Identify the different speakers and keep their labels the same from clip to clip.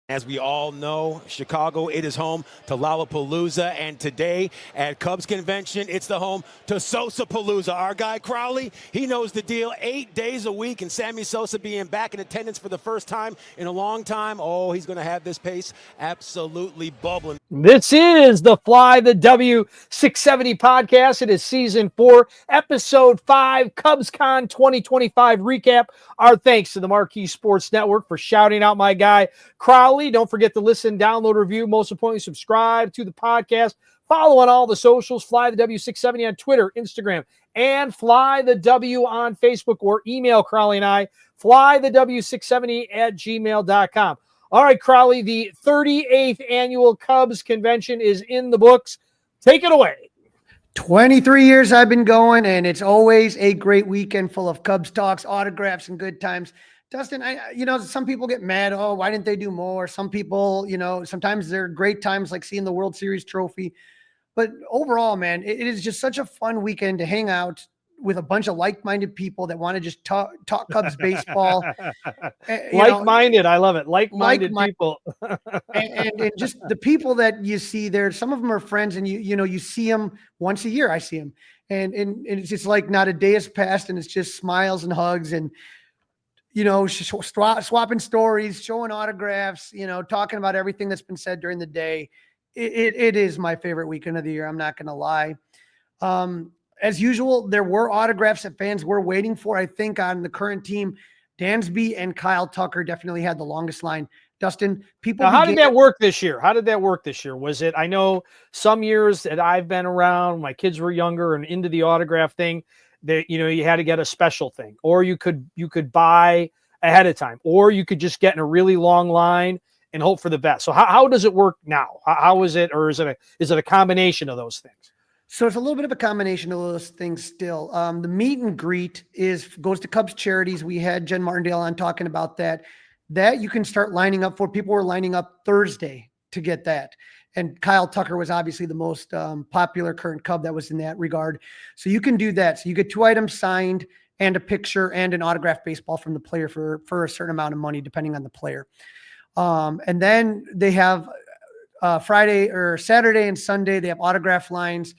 Speaker 1: As we all know, Chicago, it is home to Lollapalooza, and today at Cubs Convention, it's the home to Sosa-palooza. Our guy Crawly, he knows the deal. 8 days a week, and Sammy Sosa being back in attendance for the first time in a long time. Oh, he's going to have this pace absolutely bubbling.
Speaker 2: This is the Fly the W670 podcast. It is season 4, episode 5, CubsCon 2025 recap. Our thanks to the Marquee Sports Network for shouting out my guy, Crawly. Don't forget to listen, download, review, most importantly, subscribe to the podcast. Follow on all the socials, Fly the W670 on Twitter, Instagram, and Fly the W on Facebook, or email Crawly and I, flythew670@gmail.com. All right, Crawly, the 38th annual Cubs convention is in the books. Take it away.
Speaker 3: 23 years I've been going, and it's always a great weekend full of Cubs talks, autographs, and good times. Dustin, some people get mad. Oh, why didn't they do more? Some people, sometimes they're great times like seeing the World Series trophy. But overall, man, it is just such a fun weekend to hang out with a bunch of like-minded people that want to just talk Cubs baseball.
Speaker 2: Like-minded, I love it. Like-minded people.
Speaker 3: and just the people that you see there, some of them are friends, and you see them once a year. I see them, and it's just like not a day has passed, and it's just smiles and hugs, and swapping stories, showing autographs, talking about everything that's been said during the day. It is my favorite weekend of the year. I'm not going to lie. As usual, there were autographs that fans were waiting for. I think on the current team, Dansby and Kyle Tucker definitely had the longest line. Dustin, people.
Speaker 2: Now, how did that work this year? Was it, I know some years that I've been around, my kids were younger and into the autograph thing, that, you had to get a special thing, or you could buy ahead of time, or you could just get in a really long line and hope for the best. So how does it work now? How is it, or is it a combination of those things?
Speaker 3: So it's a little bit of a combination of those things still. The meet and greet goes to Cubs Charities. We had Jen Martindale on talking about that. That you can start lining up for. People were lining up Thursday to get that. And Kyle Tucker was obviously the most popular current Cub that was in that regard. So you can do that. So you get 2 items signed and a picture and an autographed baseball from the player for a certain amount of money, depending on the player. And then they have Friday or Saturday and Sunday, they have autograph lines.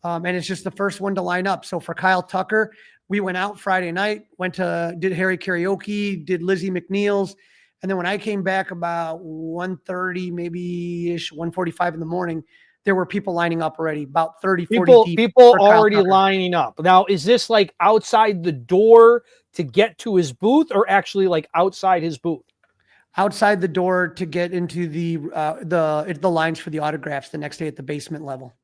Speaker 3: And it's just the first one to line up. So for Kyle Tucker, we went out Friday night, did Harry Karaoke, did Lizzie McNeil's. And then when I came back about 1:30, maybe-ish, 1:45 in the morning, there were people lining up already, about 30, 40 deep.
Speaker 2: People already lining up. Now, is this like outside the door to get to his booth, or actually like outside his booth?
Speaker 3: Outside the door to get into the lines for the autographs the next day at the basement level.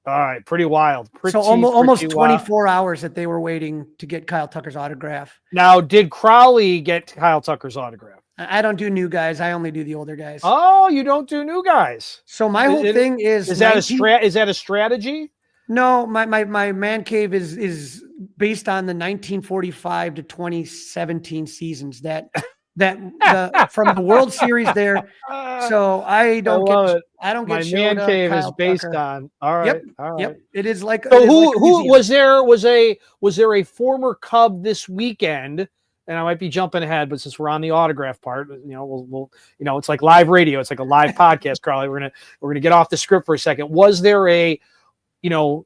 Speaker 2: All right, pretty wild.
Speaker 3: So almost 24 hours that they were waiting to get Kyle Tucker's autograph.
Speaker 2: Now, did Crawly get Kyle Tucker's autograph?
Speaker 3: I don't do new guys. I only do the older guys.
Speaker 2: Oh, you don't do new guys.
Speaker 3: So my whole thing is
Speaker 2: that a strategy?
Speaker 3: No, my man cave is based on the 1945 to 2017 seasons that from the World Series there. So I don't get
Speaker 2: my man cave is based on. All right.
Speaker 3: Yep.
Speaker 2: All right.
Speaker 3: Yep. It is like.
Speaker 2: So who was there? Was there a former Cub this weekend? And I might be jumping ahead, but since we're on the autograph part, we'll it's like live radio. It's like a live podcast, Crawly. We're gonna get off the script for a second. Was there a era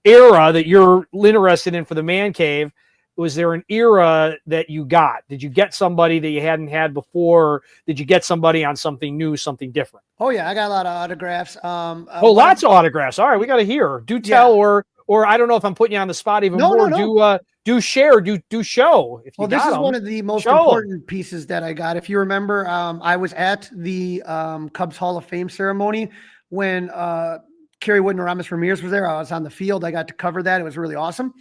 Speaker 2: that you're interested in for the man cave? Was there an era that you got? Did you get somebody that you hadn't had before? Did you get somebody on something new, something different?
Speaker 3: Oh yeah, I got a lot of autographs.
Speaker 2: Lots of autographs. All right, we got to hear. Do tell, or I don't know if I'm putting you on the spot even more.
Speaker 3: No.
Speaker 2: Do share, do show. If you
Speaker 3: this is one of the most important pieces that I got. If you remember, I was at the Cubs Hall of Fame ceremony when Kerry Wood and Aramis Ramirez was there. I was on the field. I got to cover that. It was really awesome.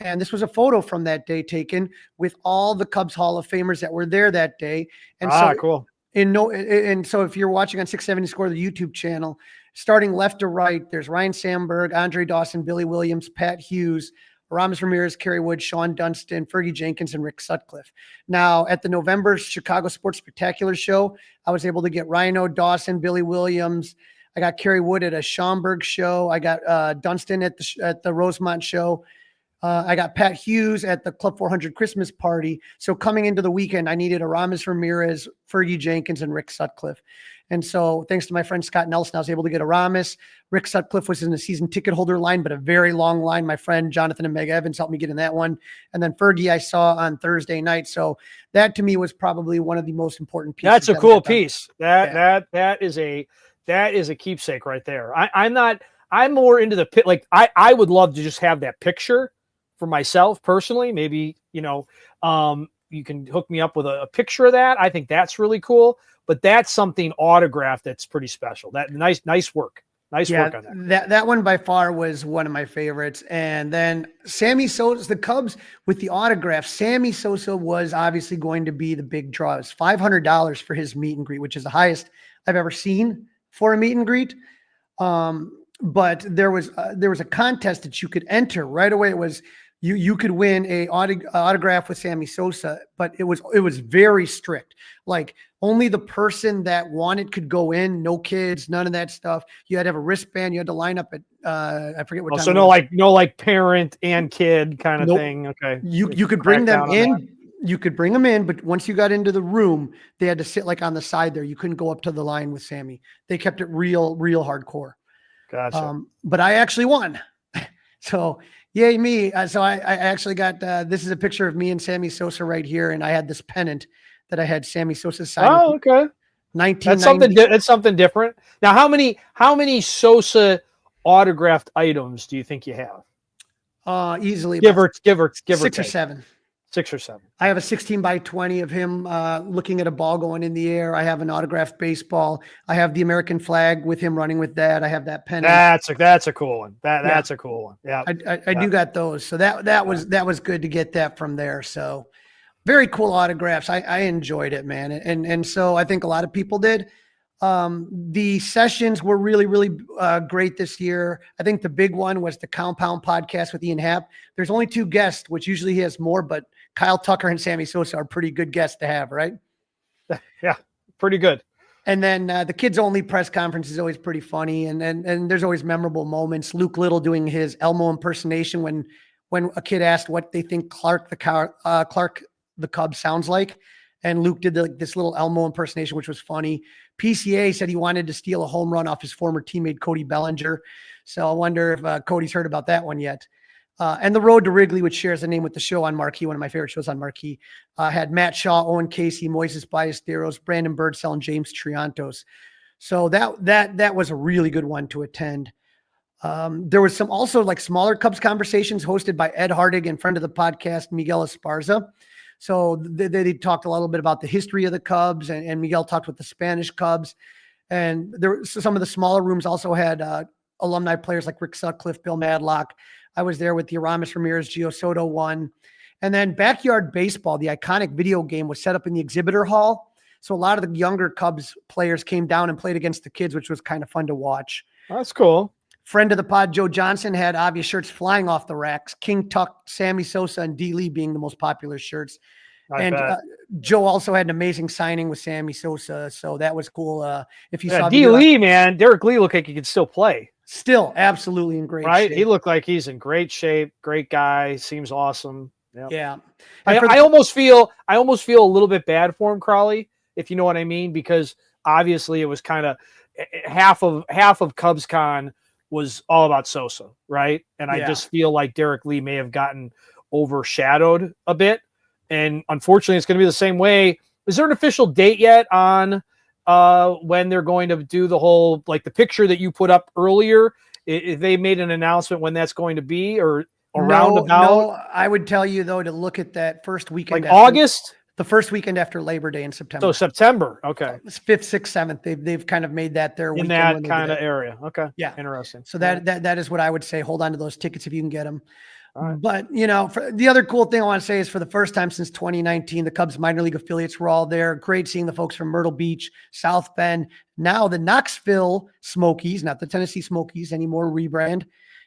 Speaker 3: And this was a photo from that day taken with all the Cubs Hall of Famers that were there that day. And
Speaker 2: cool.
Speaker 3: And so if you're watching on 670 Score, the YouTube channel, starting left to right, there's Ryan Sandberg, Andre Dawson, Billy Williams, Pat Hughes, Aramis Ramirez, Kerry Wood, Sean Dunston, Fergie Jenkins, and Rick Sutcliffe. Now, at the November Chicago Sports Spectacular show, I was able to get Rhino, Dawson, Billy Williams. I got Kerry Wood at a Schaumburg show. I got Dunston at the Rosemont show. I got Pat Hughes at the Club 400 Christmas party. So coming into the weekend, I needed Aramis Ramirez, Fergie Jenkins, and Rick Sutcliffe. And so thanks to my friend Scott Nelson, I was able to get Aramis. Rick Sutcliffe was in the season ticket holder line, but a very long line. My friend Jonathan and Meg Evans helped me get in that one. And then Fergie I saw on Thursday night. So that to me was probably one of the most important pieces.
Speaker 2: That's a cool piece. That is a keepsake right there. I'm more into the pit. Like I would love to just have that picture for myself personally. Maybe, you can hook me up with a picture of that. I think that's really cool. But that's something autographed that's pretty special. That nice work. Nice work on that.
Speaker 3: That one by far was one of my favorites. And then Sammy Sosa, the Cubs with the autograph. Sammy Sosa was obviously going to be the big draw. It was $500 for his meet and greet, which is the highest I've ever seen for a meet and greet. But there was a contest that you could enter right away. It was you could win a autograph with Sammy Sosa, but it was very strict. Like only the person that wanted could go in, no kids, none of that stuff. You had to have a wristband. You had to line up at I forget what time.
Speaker 2: So no parent and kid kind of thing. Okay.
Speaker 3: You could bring them in. You could bring them in, but once you got into the room, they had to sit like on the side there. You couldn't go up to the line with Sammy. They kept it real hardcore.
Speaker 2: Gotcha.
Speaker 3: But I actually won. So yay me. So I actually got, this is a picture of me and Sammy Sosa right here. And I had this pennant that I had Sammy Sosa sign.
Speaker 2: Oh, okay. That's something different. Now, how many Sosa autographed items do you think you have?
Speaker 3: Easily
Speaker 2: give or
Speaker 3: 6 or
Speaker 2: take.
Speaker 3: 7.
Speaker 2: 6 or 7.
Speaker 3: I have a 16x20 of him looking at a ball going in the air. I have an autographed baseball. I have the American flag with him running with that. I have that pennant.
Speaker 2: That's a cool one. That's a cool one. Yeah,
Speaker 3: I do got those. So that was good to get that from there. So very cool autographs. I enjoyed it, man. And so I think a lot of people did. The sessions were really great this year. I think the big one was the Compound podcast with Ian Happ. There's only 2 guests, which usually he has more, but Kyle Tucker and Sammy Sosa are pretty good guests to have, right?
Speaker 2: Yeah, pretty good.
Speaker 3: And then the kids only press conference is always pretty funny. And there's always memorable moments. Luke Little doing his Elmo impersonation when a kid asked what they think Clark the Cub sounds like. And Luke did this little Elmo impersonation, which was funny. PCA said he wanted to steal a home run off his former teammate, Cody Bellinger. So I wonder if Cody's heard about that one yet. And The Road to Wrigley, which shares the name with the show on Marquee, one of my favorite shows on Marquee, had Matt Shaw, Owen Casey, Moises Ballesteros, Brandon Birdsell, and James Triantos. So that was a really good one to attend. There was some also like smaller Cubs conversations hosted by Ed Hardig and friend of the podcast, Miguel Esparza. So they talked a little bit about the history of the Cubs, and Miguel talked with the Spanish Cubs. And some of the smaller rooms also had alumni players like Rick Sutcliffe, Bill Madlock. I was there with the Aramis Ramirez, Gio Soto one. And then Backyard Baseball, the iconic video game, was set up in the exhibitor hall. So a lot of the younger Cubs players came down and played against the kids, which was kind of fun to watch.
Speaker 2: That's cool.
Speaker 3: Friend of the pod, Joe Johnson, had obvious shirts flying off the racks. King Tuck, Sammy Sosa, and D. Lee being the most popular shirts. Joe also had an amazing signing with Sammy Sosa, so that was cool. If you saw
Speaker 2: D. Lee, man, Derek Lee looked like he could still play.
Speaker 3: Still absolutely in great shape.
Speaker 2: He looked like he's in great shape. Great guy. Seems awesome. Yep.
Speaker 3: Yeah.
Speaker 2: I almost feel a little bit bad for him, Crawly, if you know what I mean, because obviously it was kind of half of CubsCon was all about Sosa, right? And I just feel like Derek Lee may have gotten overshadowed a bit. And unfortunately, it's going to be the same way. Is there an official date yet on when they're going to do the whole, like the picture that you put up earlier? If they made an announcement when that's going to be, or around about?
Speaker 3: No, I would tell you though to look at that first weekend,
Speaker 2: like August,
Speaker 3: the first weekend after Labor Day in September.
Speaker 2: So September, okay.
Speaker 3: It's 5th, 6th, 7th. They've kind of made that their
Speaker 2: in
Speaker 3: weekend
Speaker 2: that kind of area. Okay,
Speaker 3: yeah,
Speaker 2: interesting.
Speaker 3: So that is what I would say. Hold on to those tickets if you can get them.
Speaker 2: Right.
Speaker 3: But, for the other cool thing I want to say is for the first time since 2019, the Cubs minor league affiliates were all there. Great seeing the folks from Myrtle Beach, South Bend, now the Knoxville Smokies, not the Tennessee Smokies anymore, rebrand,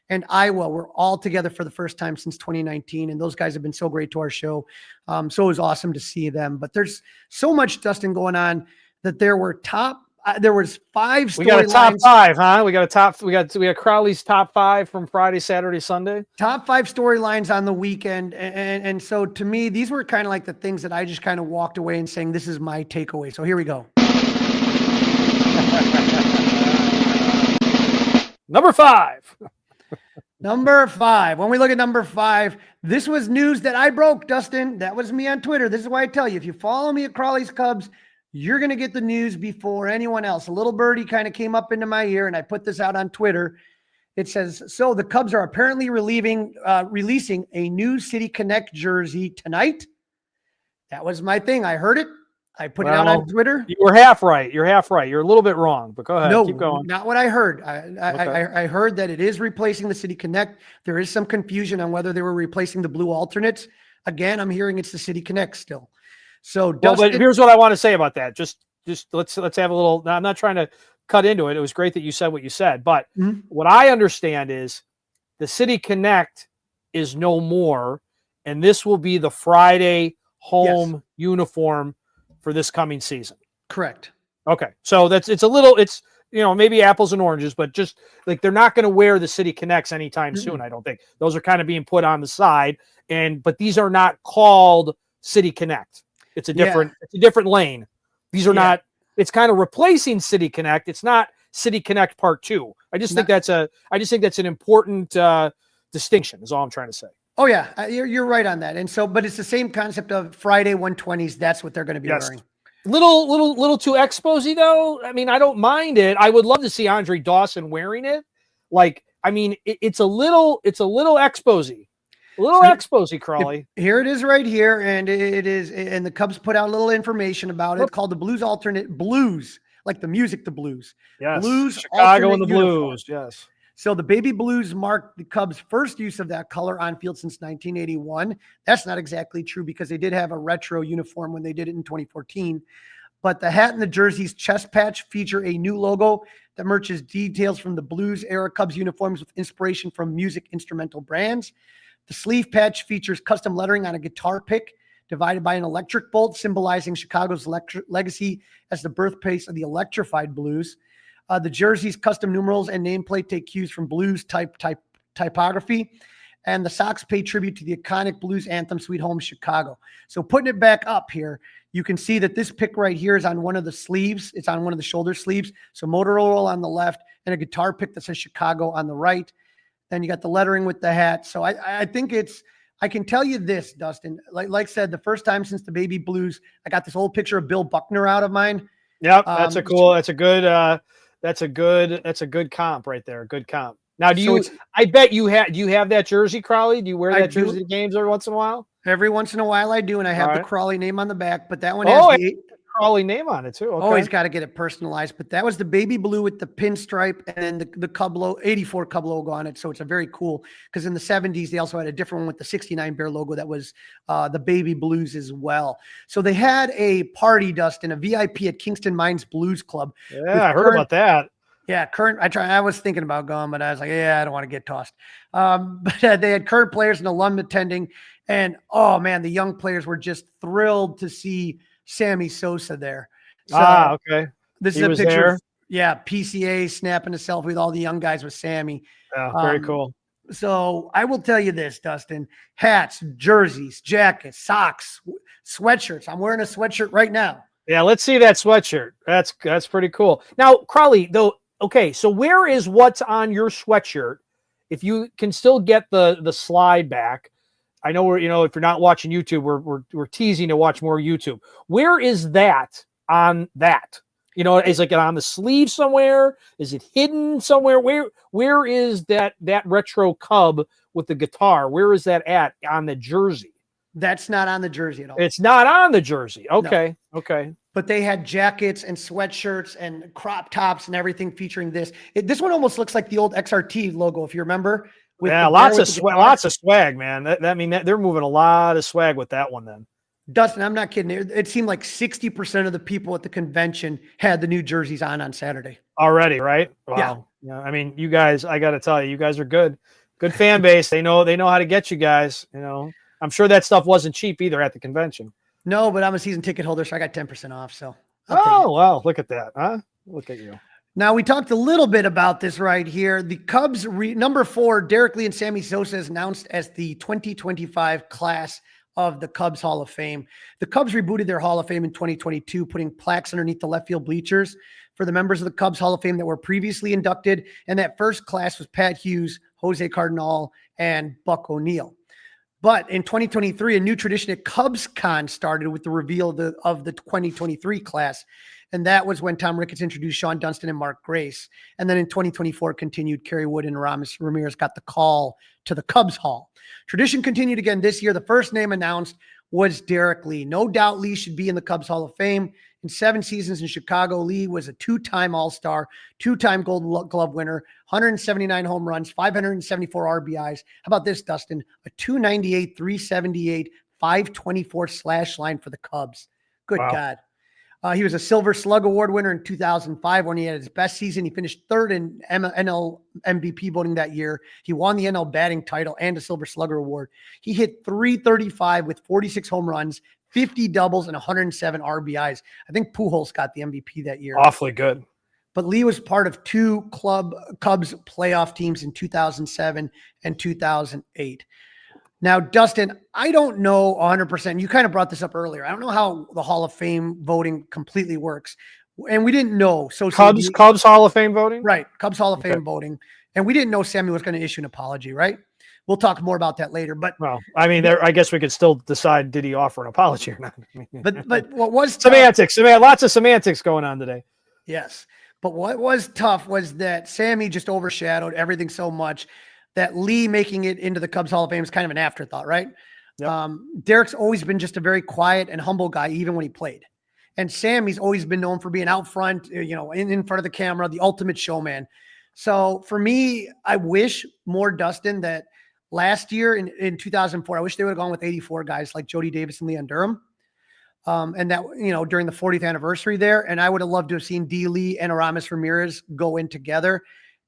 Speaker 3: and Iowa were all together for the first time since 2019. And those guys have been so great to our show. So it was awesome to see them. But there's so much, Dustin, going on that there were top, There was 5
Speaker 2: We got a top
Speaker 3: storylines.
Speaker 2: 5, huh? We got Crawly's top 5 from Friday, Saturday, Sunday.
Speaker 3: Top 5 storylines on the weekend. And so to me, these were kind of like the things that I just kind of walked away and saying, this is my takeaway. So here we go.
Speaker 2: Number 5.
Speaker 3: Number 5. When we look at number 5, this was news that I broke, Dustin. That was me on Twitter. This is why I tell you, if you follow me at Crawly's Cubs, you're going to get the news before anyone else. A little birdie kind of came up into my ear, and I put this out on Twitter. It says, so the Cubs are apparently releasing a new City Connect jersey tonight. That was my thing. I heard it. I put it out on Twitter.
Speaker 2: You were half right. You're half right. You're a little bit wrong, but go ahead.
Speaker 3: No,
Speaker 2: keep going.
Speaker 3: Not what I heard.
Speaker 2: Okay.
Speaker 3: I heard that it is replacing the City Connect. There is some confusion on whether they were replacing the blue alternates. Again, I'm hearing it's the City Connect still. So, Dustin,
Speaker 2: but here's what I want to say about that. Just let's have a little. I'm not trying to cut into it. It was great that you said what you said, but what I understand is the City Connect is no more, and this will be the Friday home uniform for this coming season.
Speaker 3: Correct.
Speaker 2: Okay, so it's maybe apples and oranges, but just like they're not going to wear the City Connects anytime soon. I don't think those are kind of being put on the side, but these are not called City Connect. It's a different lane. These are not. It's kind of replacing City Connect. It's not City Connect Part 2. I just think that's an important distinction. Is all I'm trying to say.
Speaker 3: Oh yeah, you're right on that. And so, but it's the same concept of Friday 120s. That's what they're going to be wearing.
Speaker 2: Little too exposy though. I mean, I don't mind it. I would love to see Andre Dawson wearing it. Like, I mean, it's a little exposy. A little exposy, Crawly.
Speaker 3: Here it is right here, and it is, and the Cubs put out a little information about it called the Blues alternate blues, like the music, the Blues.
Speaker 2: Yes.
Speaker 3: Blues,
Speaker 2: Chicago and the
Speaker 3: uniform.
Speaker 2: Blues. Yes.
Speaker 3: So the baby blues marked the Cubs' first use of that color on field since 1981. That's not exactly true because they did have a retro uniform when they did it in 2014. But the hat and the jersey's chest patch feature a new logo that merges details from the Blues era Cubs uniforms with inspiration from music instrumental brands. The sleeve patch features custom lettering on a guitar pick divided by an electric bolt, symbolizing Chicago's legacy as the birthplace of the electrified blues. The jersey's custom numerals and nameplate take cues from blues typography. And the socks pay tribute to the iconic blues anthem, Sweet Home Chicago. So putting it back up here, you can see that this pick right here is on one of the sleeves. It's on one of the shoulder sleeves. So Motorola on the left and a guitar pick that says Chicago on the right. Then you got the lettering with the hat. So I think I can tell you this, Dustin, like I said, the first time since the baby blues, I got this old picture of Bill Buckner out of mine.
Speaker 2: Yep. That's a good comp right there. Good comp. Now, I bet do you have that jersey, Crawly? Do you wear that jersey to games every once in a while?
Speaker 3: Every once in a while I do. And I have the Crawly name on the back, but that one has the
Speaker 2: Crawly name on it too. Okay.
Speaker 3: Always got to get it personalized, but that was the baby blue with the pinstripe and the Cub logo, 84 Cub logo on it. So it's a very cool, because in the 70s, they also had a different one with the 69 Bear logo that was the baby blues as well. So they had a party, Dustin, a VIP at Kingston Mines Blues Club.
Speaker 2: Yeah, I heard about that.
Speaker 3: Yeah, I was thinking about going, but I was like, I don't want to get tossed. But they had current players and alum attending, and oh man, the young players were just thrilled to see Sammy Sosa there. So
Speaker 2: okay.
Speaker 3: This is a picture. PCA snapping a selfie with all the young guys with Sammy.
Speaker 2: Yeah, very cool.
Speaker 3: So I will tell you this, Dustin: hats, jerseys, jackets, socks, sweatshirts. I'm wearing a sweatshirt right now.
Speaker 2: Yeah, let's see that sweatshirt. That's pretty cool. Now, Crawly, though. Okay, so where is what's on your sweatshirt? If you can still get the slide back. I know if you're not watching YouTube, we're teasing to watch more YouTube. Where is that on that? Is it on the sleeve somewhere? Is it hidden somewhere? Where is that retro Cub with the guitar? Where is that at on the jersey? That's not on the jersey at all. It's not on the jersey. Okay. No. Okay.
Speaker 3: But they had jackets and sweatshirts and crop tops and everything featuring this. This one almost looks like the old XRT logo, if you remember.
Speaker 2: Lots of swag, man. They're moving a lot of swag with that one then.
Speaker 3: Dustin, I'm not kidding. It seemed like 60% of the people at the convention had the new jerseys on Saturday.
Speaker 2: Already, right? Wow. Yeah. I mean, you guys, I got to tell you, you guys are good. Good fan base. They know how to get you guys. I'm sure that stuff wasn't cheap either at the convention.
Speaker 3: No, but I'm a season ticket holder, so I got 10% off. So.
Speaker 2: Wow. Look at that, huh? Look at you.
Speaker 3: Now, we talked a little bit about this right here. The Cubs, number 4, Derek Lee and Sammy Sosa is announced as the 2025 class of the Cubs Hall of Fame. The Cubs rebooted their Hall of Fame in 2022, putting plaques underneath the left field bleachers for the members of the Cubs Hall of Fame that were previously inducted. And that first class was Pat Hughes, Jose Cardinal, and Buck O'Neil. But in 2023, a new tradition at CubsCon started with the reveal of the 2023 class. And that was when Tom Ricketts introduced Sean Dunston and Mark Grace. And then in 2024 continued, Kerry Wood and Aramis Ramirez got the call to the Cubs Hall. Tradition continued again this year. The first name announced was Derek Lee. No doubt Lee should be in the Cubs Hall of Fame. In 7 seasons in Chicago, Lee was a 2-time All-Star, 2-time Gold Glove winner, 179 home runs, 574 RBIs. How about this, Dustin? A 298, 378, 524 slash line for the Cubs. Good
Speaker 2: Wow.
Speaker 3: God. He was a Silver Slug Award winner in 2005 when he had his best season. He finished 3rd in NL MVP voting that year. He won the NL batting title and a Silver Slugger Award. He hit 335 with 46 home runs, 50 doubles, and 107 RBIs. I think Pujols got the MVP that year.
Speaker 2: Awfully good.
Speaker 3: But Lee was part of 2 Cubs playoff teams in 2007 and 2008. Now, Dustin, I don't know 100%. You kind of brought this up earlier. I don't know how the Hall of Fame voting completely works. And we didn't know. So
Speaker 2: Cubs Hall of Fame voting?
Speaker 3: Right. Cubs Hall of Fame voting. And we didn't know Sammy was going to issue an apology, right? We'll talk more about that later. But
Speaker 2: well, I mean, I guess we could still decide, did he offer an apology or not?
Speaker 3: but what was
Speaker 2: semantics? Lots of semantics going on today.
Speaker 3: Yes. But what was tough was that Sammy just overshadowed everything so much that Lee making it into the Cubs Hall of Fame is kind of an afterthought, right? Yep. Derek's always been just a very quiet and humble guy, even when he played. And Sammy's always been known for being out front, in front of the camera, the ultimate showman. So for me, I wish more, Dustin, that last year in 2004, I wish they would have gone with 84 guys like Jody Davis and Leon Durham. And that, during the 40th anniversary there. And I would have loved to have seen D. Lee and Aramis Ramirez go in together.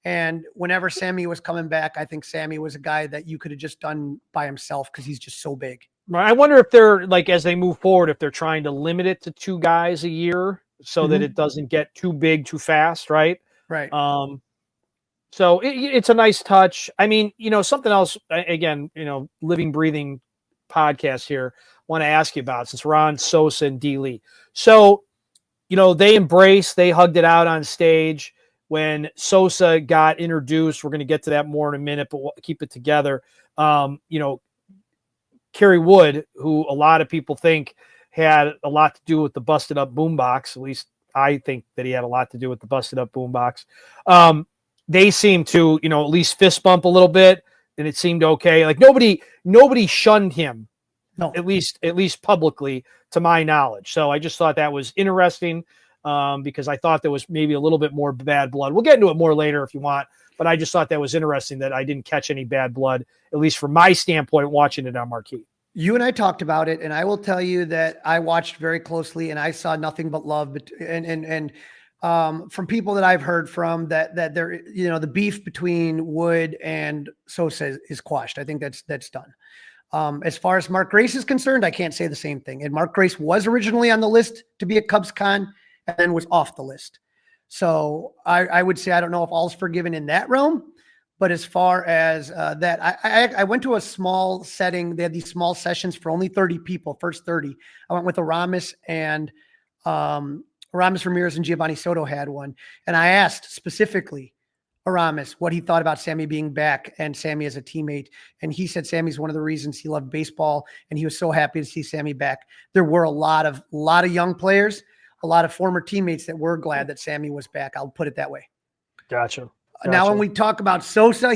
Speaker 3: And whenever Sammy was coming back, I think Sammy was a guy that you could have just done by himself because he's just so big.
Speaker 2: I wonder if they're, like, as they move forward, if they're trying to limit it to 2 guys a year so that it doesn't get too big too fast, right?
Speaker 3: Right.
Speaker 2: So it's a nice touch. I mean, something else, again, living, breathing podcast here, want to ask you about, since we're on Sosa and D. Lee. So, they hugged it out on stage. When Sosa got introduced, we're going to get to that more in a minute, but we'll keep it together. Kerry Wood, who a lot of people think had a lot to do with the busted up boombox, at least I think that he had a lot to do with the busted up boombox. They seem to, at least fist bump a little bit, and it seemed okay. Like nobody shunned him,
Speaker 3: no,
Speaker 2: at least publicly, to my knowledge. So I just thought that was interesting. Because I thought there was maybe a little bit more bad blood. We'll get into it more later if you want, but I just thought that was interesting that I didn't catch any bad blood, at least from my standpoint, watching it on Marquee.
Speaker 3: You and I talked about it, and I will tell you that I watched very closely and I saw nothing but love. And from people that I've heard from that there, the beef between Wood and Sosa is quashed. I think that's done. As far as Mark Grace is concerned, I can't say the same thing. And Mark Grace was originally on the list to be at CubsCon and then was off the list. So I would say, I don't know if all's forgiven in that realm, but as far as that, I went to a small setting. They had these small sessions for only 30 people, first 30. I went with Aramis and Aramis Ramirez and Giovanni Soto had one. And I asked specifically Aramis what he thought about Sammy being back and Sammy as a teammate. And he said Sammy's one of the reasons he loved baseball, and he was so happy to see Sammy back. There were a lot of young players, a lot of former teammates that were glad that Sammy was back. I'll put it that way.
Speaker 2: Gotcha.
Speaker 3: Now, when we talk about Sosa,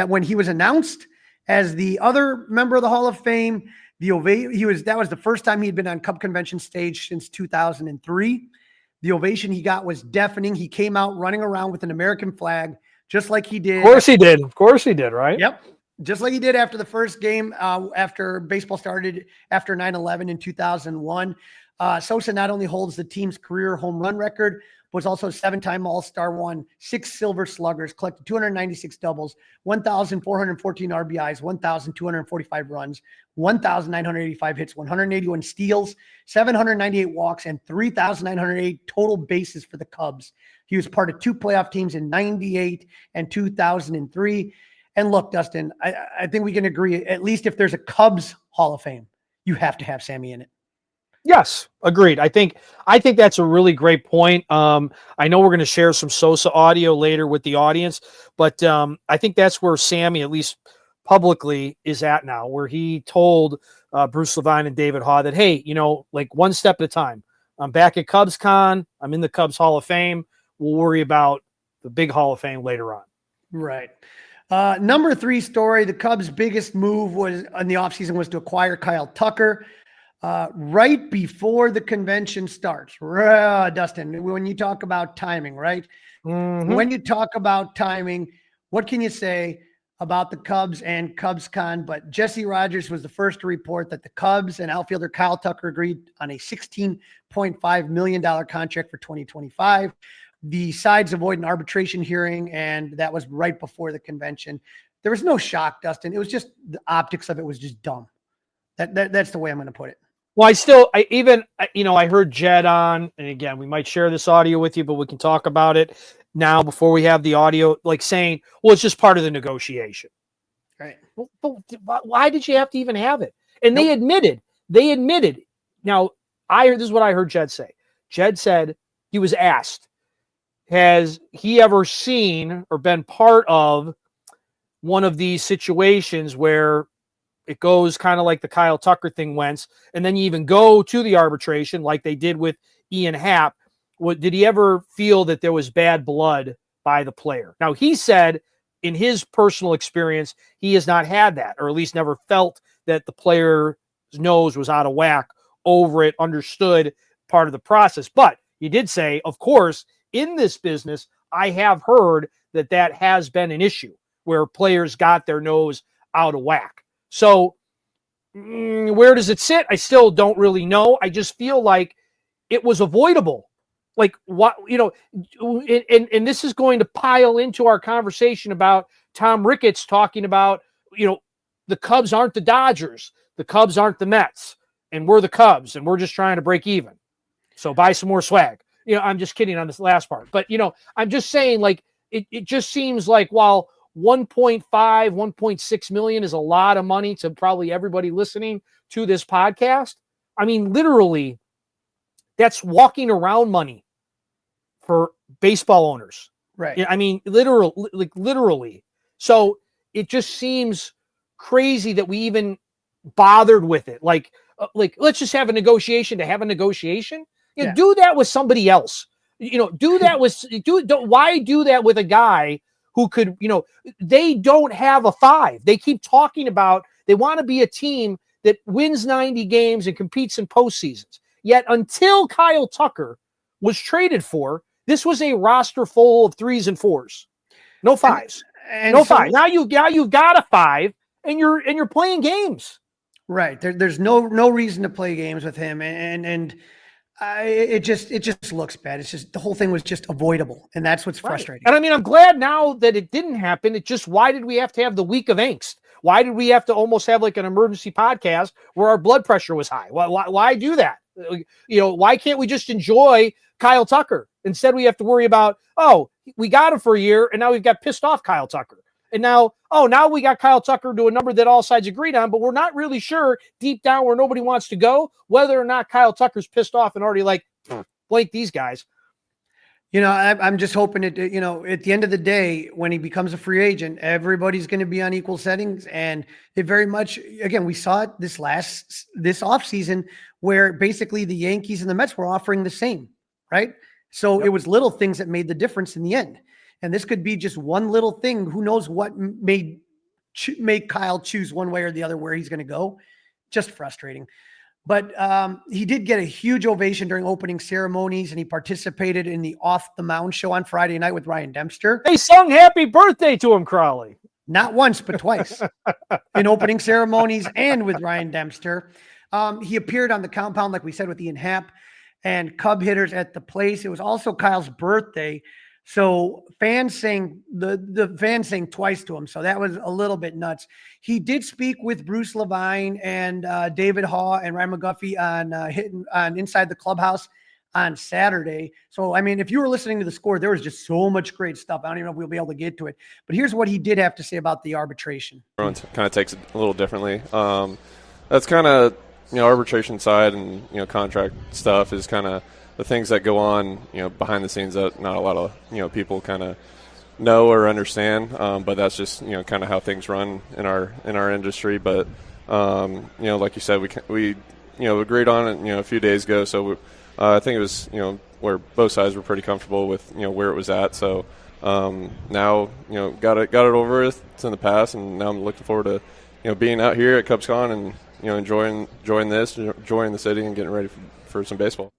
Speaker 3: when he was announced as the other member of the Hall of Fame, that was the first time he had been on Cub convention stage since 2003. The ovation he got was deafening. He came out running around with an American flag, just like he did.
Speaker 2: Of course he did, right?
Speaker 3: Yep. Just like he did after the first game, after baseball started after 9/11 in 2001. Sosa not only holds the team's career home run record, was also a 7-time All-Star, won 6 Silver Sluggers, collected 296 doubles, 1,414 RBIs, 1,245 runs, 1,985 hits, 181 steals, 798 walks, and 3,908 total bases for the Cubs. He was part of 2 playoff teams in 98 and 2003. And look, Dustin, I think we can agree, at least if there's a Cubs Hall of Fame, you have to have Sammy in it.
Speaker 2: Yes, agreed. I think that's a really great point. I know we're going to share some Sosa audio later with the audience, but I think that's where Sammy, at least publicly, is at now, where he told Bruce Levine and David Haw that, hey, like one step at a time. I'm back at CubsCon. I'm in the Cubs Hall of Fame. We'll worry about the big Hall of Fame later on.
Speaker 3: Right. Number 3 story, the Cubs' biggest move was in the offseason was to acquire Kyle Tucker. Right before the convention starts. Dustin, when you talk about timing, right?
Speaker 2: Mm-hmm.
Speaker 3: When you talk about timing, what can you say about the Cubs and CubsCon? But Jesse Rogers was the first to report that the Cubs and outfielder Kyle Tucker agreed on a $16.5 million contract for 2025. The sides avoid an arbitration hearing, and that was right before the convention. There was no shock, Dustin. It was just the optics of it was just dumb. That's the way I'm going to put it.
Speaker 2: Well, I heard Jed on, and again, we might share this audio with you, but we can talk about it now before we have the audio, like saying, well, it's just part of the negotiation.
Speaker 3: Right.
Speaker 2: Well, but why did you have to even have it? And they admitted. Now, this is what I heard Jed say. Jed said he was asked, has he ever seen or been part of one of these situations where it goes kind of like the Kyle Tucker thing went, and then you even go to the arbitration like they did with Ian Happ. Did he ever feel that there was bad blood by the player? Now, he said in his personal experience, he has not had that, or at least never felt that the player's nose was out of whack over it, understood part of the process. But he did say, of course, in this business, I have heard that has been an issue where players got their nose out of whack. So where does it sit? I still don't really know. I just feel like it was avoidable. Like what, and this is going to pile into our conversation about Tom Ricketts talking about, the Cubs aren't the Dodgers. The Cubs aren't the Mets. And we're the Cubs, and we're just trying to break even. So buy some more swag. I'm just kidding on this last part. But, I'm just saying, like, it just seems like while 1.5, 1.6 million is a lot of money to probably everybody listening to this podcast. I mean, literally, that's walking around money for baseball owners.
Speaker 3: Right.
Speaker 2: I mean, literally. So it just seems crazy that we even bothered with it. Like, let's just have a negotiation to have a negotiation. Do that with somebody else. Do that with why do that with a guy who could, they don't have a 5. They keep talking about they want to be a team that wins 90 games and competes in postseasons. Yet until Kyle Tucker was traded for, this was a roster full of 3s and 4s, no 5s, no 5. Now you've got a 5, and you're playing games.
Speaker 3: Right. There's no reason to play games with him, and it just looks bad. It's just the whole thing was just avoidable, and that's what's frustrating.
Speaker 2: And I mean, I'm glad now that it didn't happen. It just, why did we have to have the week of angst? Why did we have to almost have like an emergency podcast where our blood pressure was high? Why do that? Why can't we just enjoy Kyle Tucker? Instead, we have to worry about, we got him for a year, and now we've got pissed off Kyle Tucker. And now we got Kyle Tucker to a number that all sides agreed on, but we're not really sure deep down where nobody wants to go, whether or not Kyle Tucker's pissed off and already like, blank these guys.
Speaker 3: I'm just hoping it, at the end of the day, when he becomes a free agent, everybody's going to be on equal settings. And it very much, again, we saw it this offseason where basically the Yankees and the Mets were offering the same, right? So It was little things that made the difference in the end. And this could be just one little thing. Who knows what made make Kyle choose one way or the other where he's going to go. Just frustrating. But he did get a huge ovation during opening ceremonies, and he participated in the Off the Mound show on Friday night with Ryan Dempster.
Speaker 2: They sung happy birthday to him, Crawly.
Speaker 3: Not once, but twice in opening ceremonies and with Ryan Dempster. He appeared on the compound, like we said, with Ian Happ. and Cub hitters at the place. It was also Kyle's birthday. So fans sang the fans sang twice to him. So that was a little bit nuts. He did speak with Bruce Levine and David Haw and Ryan McGuffey on Inside the Clubhouse on Saturday. So, I mean, if you were listening to the score, there was just so much great stuff. I don't even know if we'll be able to get to it. But here's what he did have to say about the arbitration.
Speaker 4: Everyone kind of takes it a little differently. That's kind of, arbitration side and, contract stuff is kind of the things that go on, behind the scenes that not a lot of, people kind of know or understand. But that's just, kind of how things run in our industry. But, like you said, we agreed on it, a few days ago. So I think it was, where both sides were pretty comfortable with, where it was at. So now, got it over with. It's in the past, and now I'm looking forward to, being out here at CubsCon and, enjoying this, enjoying the city and getting ready for some baseball.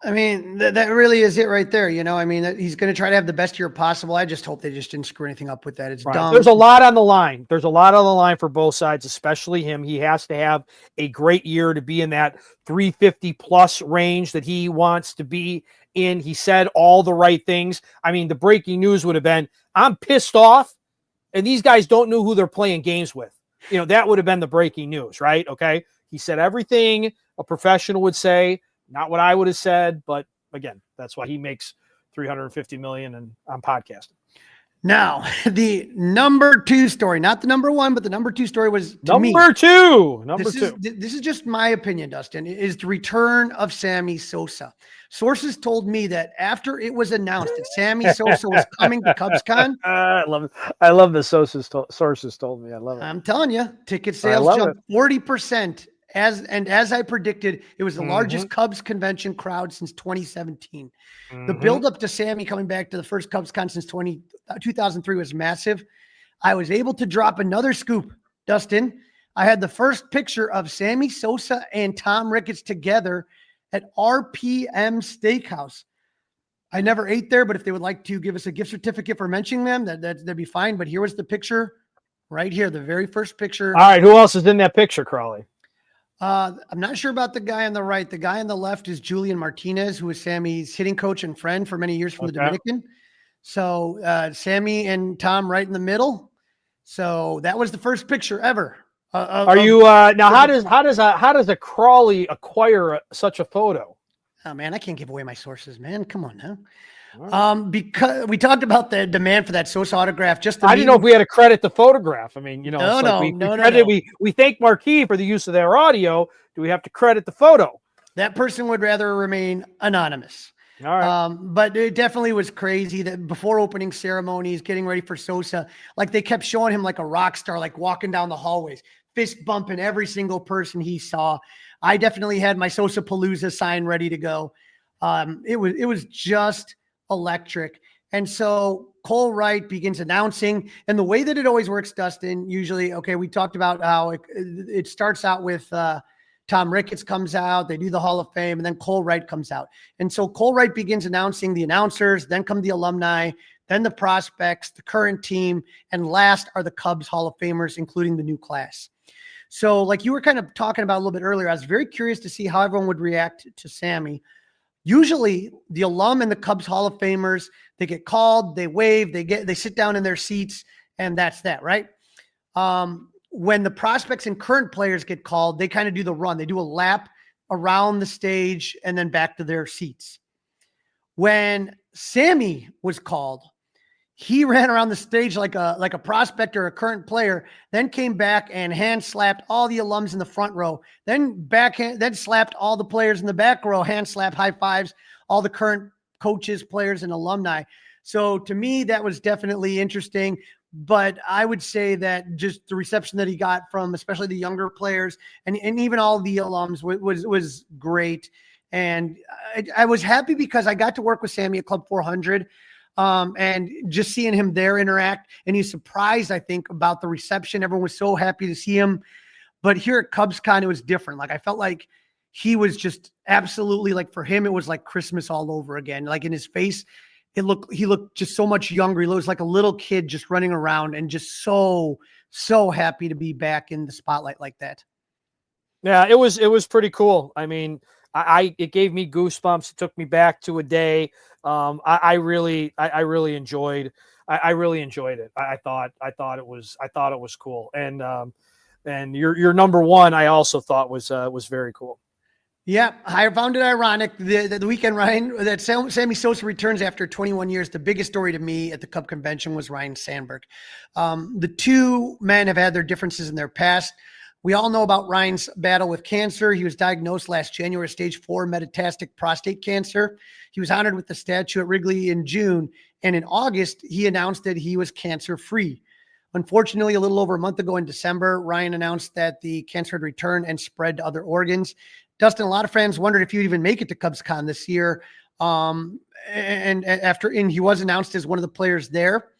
Speaker 3: I mean, that really is it right there. I mean, he's going to try to have the best year possible. I just hope they just didn't screw anything up with that. It's dumb.
Speaker 2: There's a lot on the line. There's a lot on the line for both sides, especially him. He has to have a great year to be in that 350 plus range that he wants to be in. He said all the right things. I mean, the breaking news would have been, I'm pissed off, and these guys don't know who they're playing games with. That would have been the breaking news, right? Okay. He said everything a professional would say. Not what I would have said, but again, that's why he makes $350 million and I'm podcasting.
Speaker 3: Now, the number 2 story, not the number 1, but the number 2 story was
Speaker 2: number two.
Speaker 3: This is just my opinion, Dustin, is the return of Sammy Sosa. Sources told me that after it was announced that Sammy Sosa was coming to CubsCon.
Speaker 2: I love the sources told me. I love it.
Speaker 3: I'm telling you, ticket sales jumped 40%. As I predicted, it was the largest Cubs convention crowd since 2017. The buildup to Sammy coming back to the first CubsCon since 2003 was massive. I was able to drop another scoop, Dustin. I had the first picture of Sammy Sosa and Tom Ricketts together at RPM Steakhouse. I never ate there, but if they would like to give us a gift certificate for mentioning them, that'd be fine. But here was the picture right here, the very first picture.
Speaker 2: All right, who else is in that picture, Crawly?
Speaker 3: I'm not sure about the guy on the right. The guy on the left is Julian Martinez, who was Sammy's hitting coach and friend for many years from the Dominican. So Sammy and Tom right in the middle. So that was the first picture ever.
Speaker 2: Are you now? How does a Crawly acquire such a photo?
Speaker 3: Oh man, I can't give away my sources, man. Come on now. Because we talked about the demand for that Sosa autograph. I
Speaker 2: didn't know if we had to credit the photograph. I mean,
Speaker 3: No.
Speaker 2: We thank Marquis for the use of their audio. Do we have to credit the photo?
Speaker 3: That person would rather remain anonymous.
Speaker 2: All right.
Speaker 3: But it definitely was crazy that before opening ceremonies, getting ready for Sosa, like they kept showing him like a rock star, like walking down the hallways, fist bumping every single person he saw. I definitely had my Sosa Palooza sign ready to go. It was just electric. And so Cole Wright begins announcing, and the way that it always works, Dustin, usually, okay, we talked about how it starts out with Tom Ricketts comes out, they do the Hall of Fame, and then Cole Wright comes out. And so Cole Wright begins announcing the announcers, then come the alumni, then the prospects, the current team, and last are the Cubs Hall of Famers, including the new class. So like you were kind of talking about a little bit earlier, I was very curious to see how everyone would react to Sammy. Usually the alum and the Cubs Hall of Famers, they get called, they wave, they sit down in their seats, and that's that, right? When the prospects and current players get called, they kind of do the run. They do a lap around the stage and then back to their seats. When Sammy was called, he ran around the stage like a prospect or a current player, then came back and hand slapped all the alums in the front row, then slapped all the players in the back row, hand slap, high fives, all the current coaches, players, and alumni. So to me, that was definitely interesting. But I would say that just the reception that he got from especially the younger players and even all the alums was great. And I was happy because I got to work with Sammy at Club 400. And just seeing him there interact, and he's surprised, I think, about the reception. Everyone was so happy to see him. But here at CubsCon, it was different. Like I felt like he was just absolutely, like, for him, it was like Christmas all over again. Like in his face, he looked just so much younger. He looks like a little kid just running around and just so happy to be back in the spotlight like that.
Speaker 2: Yeah, it was pretty cool. I mean, It gave me goosebumps. It took me back to a day. I really enjoyed it. I thought it was cool. And your number one, I also thought was very cool.
Speaker 3: Yeah, I found it ironic the weekend, Ryan, that Sammy Sosa returns after 21 years. The biggest story to me at the Cub convention was Ryne Sandberg. The two men have had their differences in their past. We all know about Ryan's battle with cancer. He was diagnosed last January, stage 4 metastatic prostate cancer. He was honored with the statue at Wrigley in June. And in August, he announced that he was cancer-free. Unfortunately, a little over a month ago in December, Ryan announced that the cancer had returned and spread to other organs. Dustin, a lot of fans wondered if you'd even make it to CubsCon this year. And he was announced as one of the players there.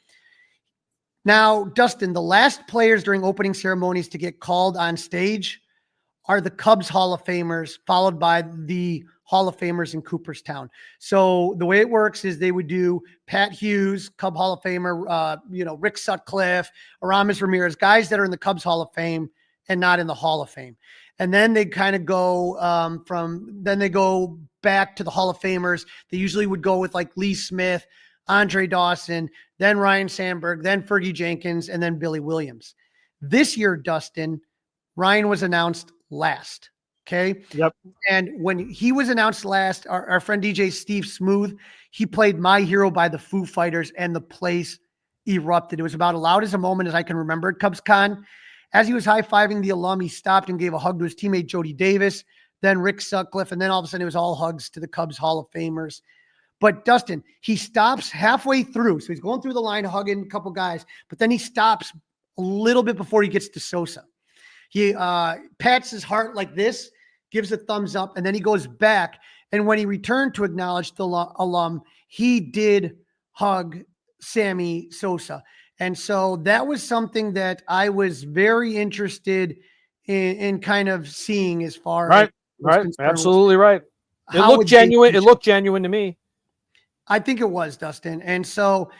Speaker 3: Now, Dustin, the last players during opening ceremonies to get called on stage are the Cubs Hall of Famers, followed by the Hall of Famers in Cooperstown. So the way it works is they would do Pat Hughes, Cub Hall of Famer, Rick Sutcliffe, Aramis Ramirez, guys that are in the Cubs Hall of Fame and not in the Hall of Fame. And then they kind of go they go back to the Hall of Famers. They usually would go with like Lee Smith, Andre Dawson, then Ryne Sandberg, then Fergie Jenkins, and then Billy Williams. This year, Dustin, Ryan was announced last. Okay.
Speaker 2: Yep.
Speaker 3: And when he was announced last, our friend DJ Steve Smooth, he played My Hero by the Foo Fighters, and the place erupted. It was about as loud as a moment as I can remember at CubsCon. As he was high-fiving the alum, he stopped and gave a hug to his teammate Jody Davis, then Rick Sutcliffe, and then all of a sudden it was all hugs to the Cubs Hall of Famers. But Dustin, he stops halfway through. So he's going through the line, hugging a couple guys, but then he stops a little bit before he gets to Sosa. He pats his heart like this, gives a thumbs up, and then he goes back. And when he returned to acknowledge the alum, he did hug Sammy Sosa. And so that was something that I was very interested in kind of seeing as far as
Speaker 2: right. Absolutely right. It looked genuine. It looked genuine to me.
Speaker 3: I think it was, Dustin. And so,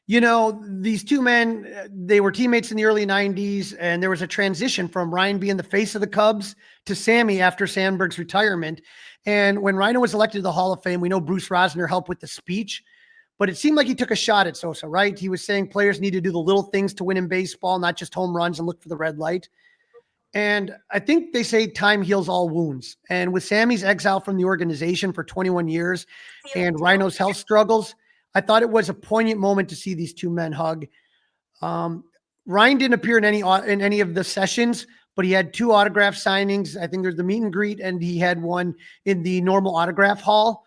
Speaker 3: these two men, they were teammates in the early 90s, and there was a transition from Ryan being the face of the Cubs to Sammy after Sandberg's retirement. And when Rhino was elected to the Hall of Fame, we know Bruce Rosner helped with the speech. But it seemed like he took a shot at Sosa, right? He was saying players need to do the little things to win in baseball, not just home runs and look for the red light. And I think they say time heals all wounds. And with Sammy's exile from the organization for 21 years and Rhino's health struggles, I thought it was a poignant moment to see these two men hug. Ryan didn't appear in any of the sessions, but he had 2 autograph signings. I think there's the meet and greet, and he had one in the normal autograph hall.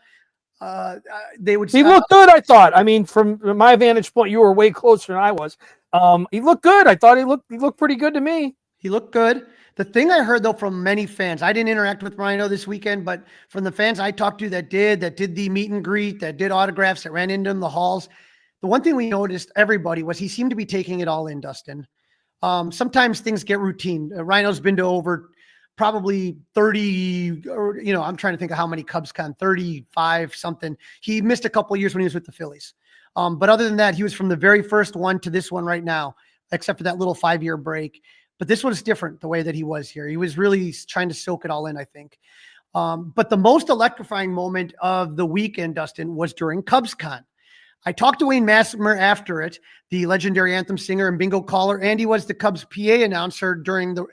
Speaker 3: He
Speaker 2: looked good, I thought. I mean, from my vantage point, you were way closer than I was. He looked good. I thought he looked pretty good to me.
Speaker 3: He looked good. The thing I heard though from many fans, I didn't interact with Rhino this weekend, but from the fans I talked to that did the meet and greet, that did autographs, that ran into him in the halls, the one thing we noticed everybody was he seemed to be taking it all in, Dustin. Sometimes things get routine. Rhino's been to over probably 30, or, I'm trying to think of how many CubsCon, 35 something. He missed a couple of years when he was with the Phillies. But other than that, he was from the very first one to this one right now, except for that little 5-year break. But this one's different the way that he was here. He was really trying to soak it all in, I think. But the most electrifying moment of the weekend, Dustin, was during CubsCon. I talked to Wayne Massmer after it, the legendary anthem singer and bingo caller, and he was the Cubs PA announcer during the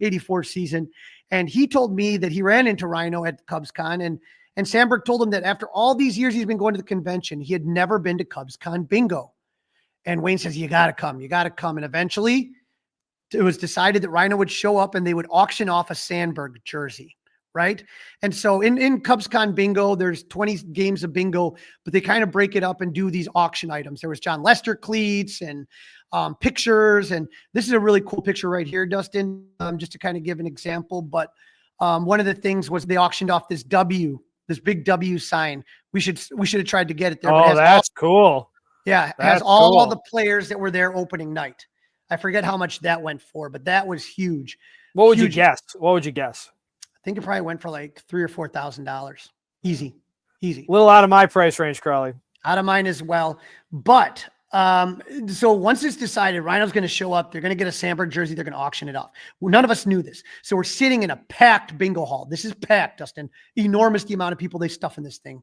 Speaker 3: 84 season. And he told me that he ran into Rhino at CubsCon, and Sandberg told him that after all these years he's been going to the convention, he had never been to CubsCon bingo. And Wayne says, you got to come. And eventually it was decided that Rhino would show up and they would auction off a Sandberg jersey. Right. And so in CubsCon bingo, there's 20 games of bingo, but they kind of break it up and do these auction items. There was John Lester cleats and pictures. And this is a really cool picture right here, Dustin, just to kind of give an example. But one of the things was they auctioned off this big W sign. We should have tried to get it there.
Speaker 2: Oh, that's cool.
Speaker 3: Yeah. It has all the players that were there opening night. I forget how much that went for, but that was huge.
Speaker 2: What would you guess?
Speaker 3: I think it probably went for like $3,000 or $4,000. Easy.
Speaker 2: A little out of my price range, Crawly.
Speaker 3: Out of mine as well. But So once it's decided, Rhino's going to show up. They're going to get a Sandberg jersey. They're going to auction it off. Well, none of us knew this. So we're sitting in a packed bingo hall. This is packed, Dustin. Enormous the amount of people they stuff in this thing.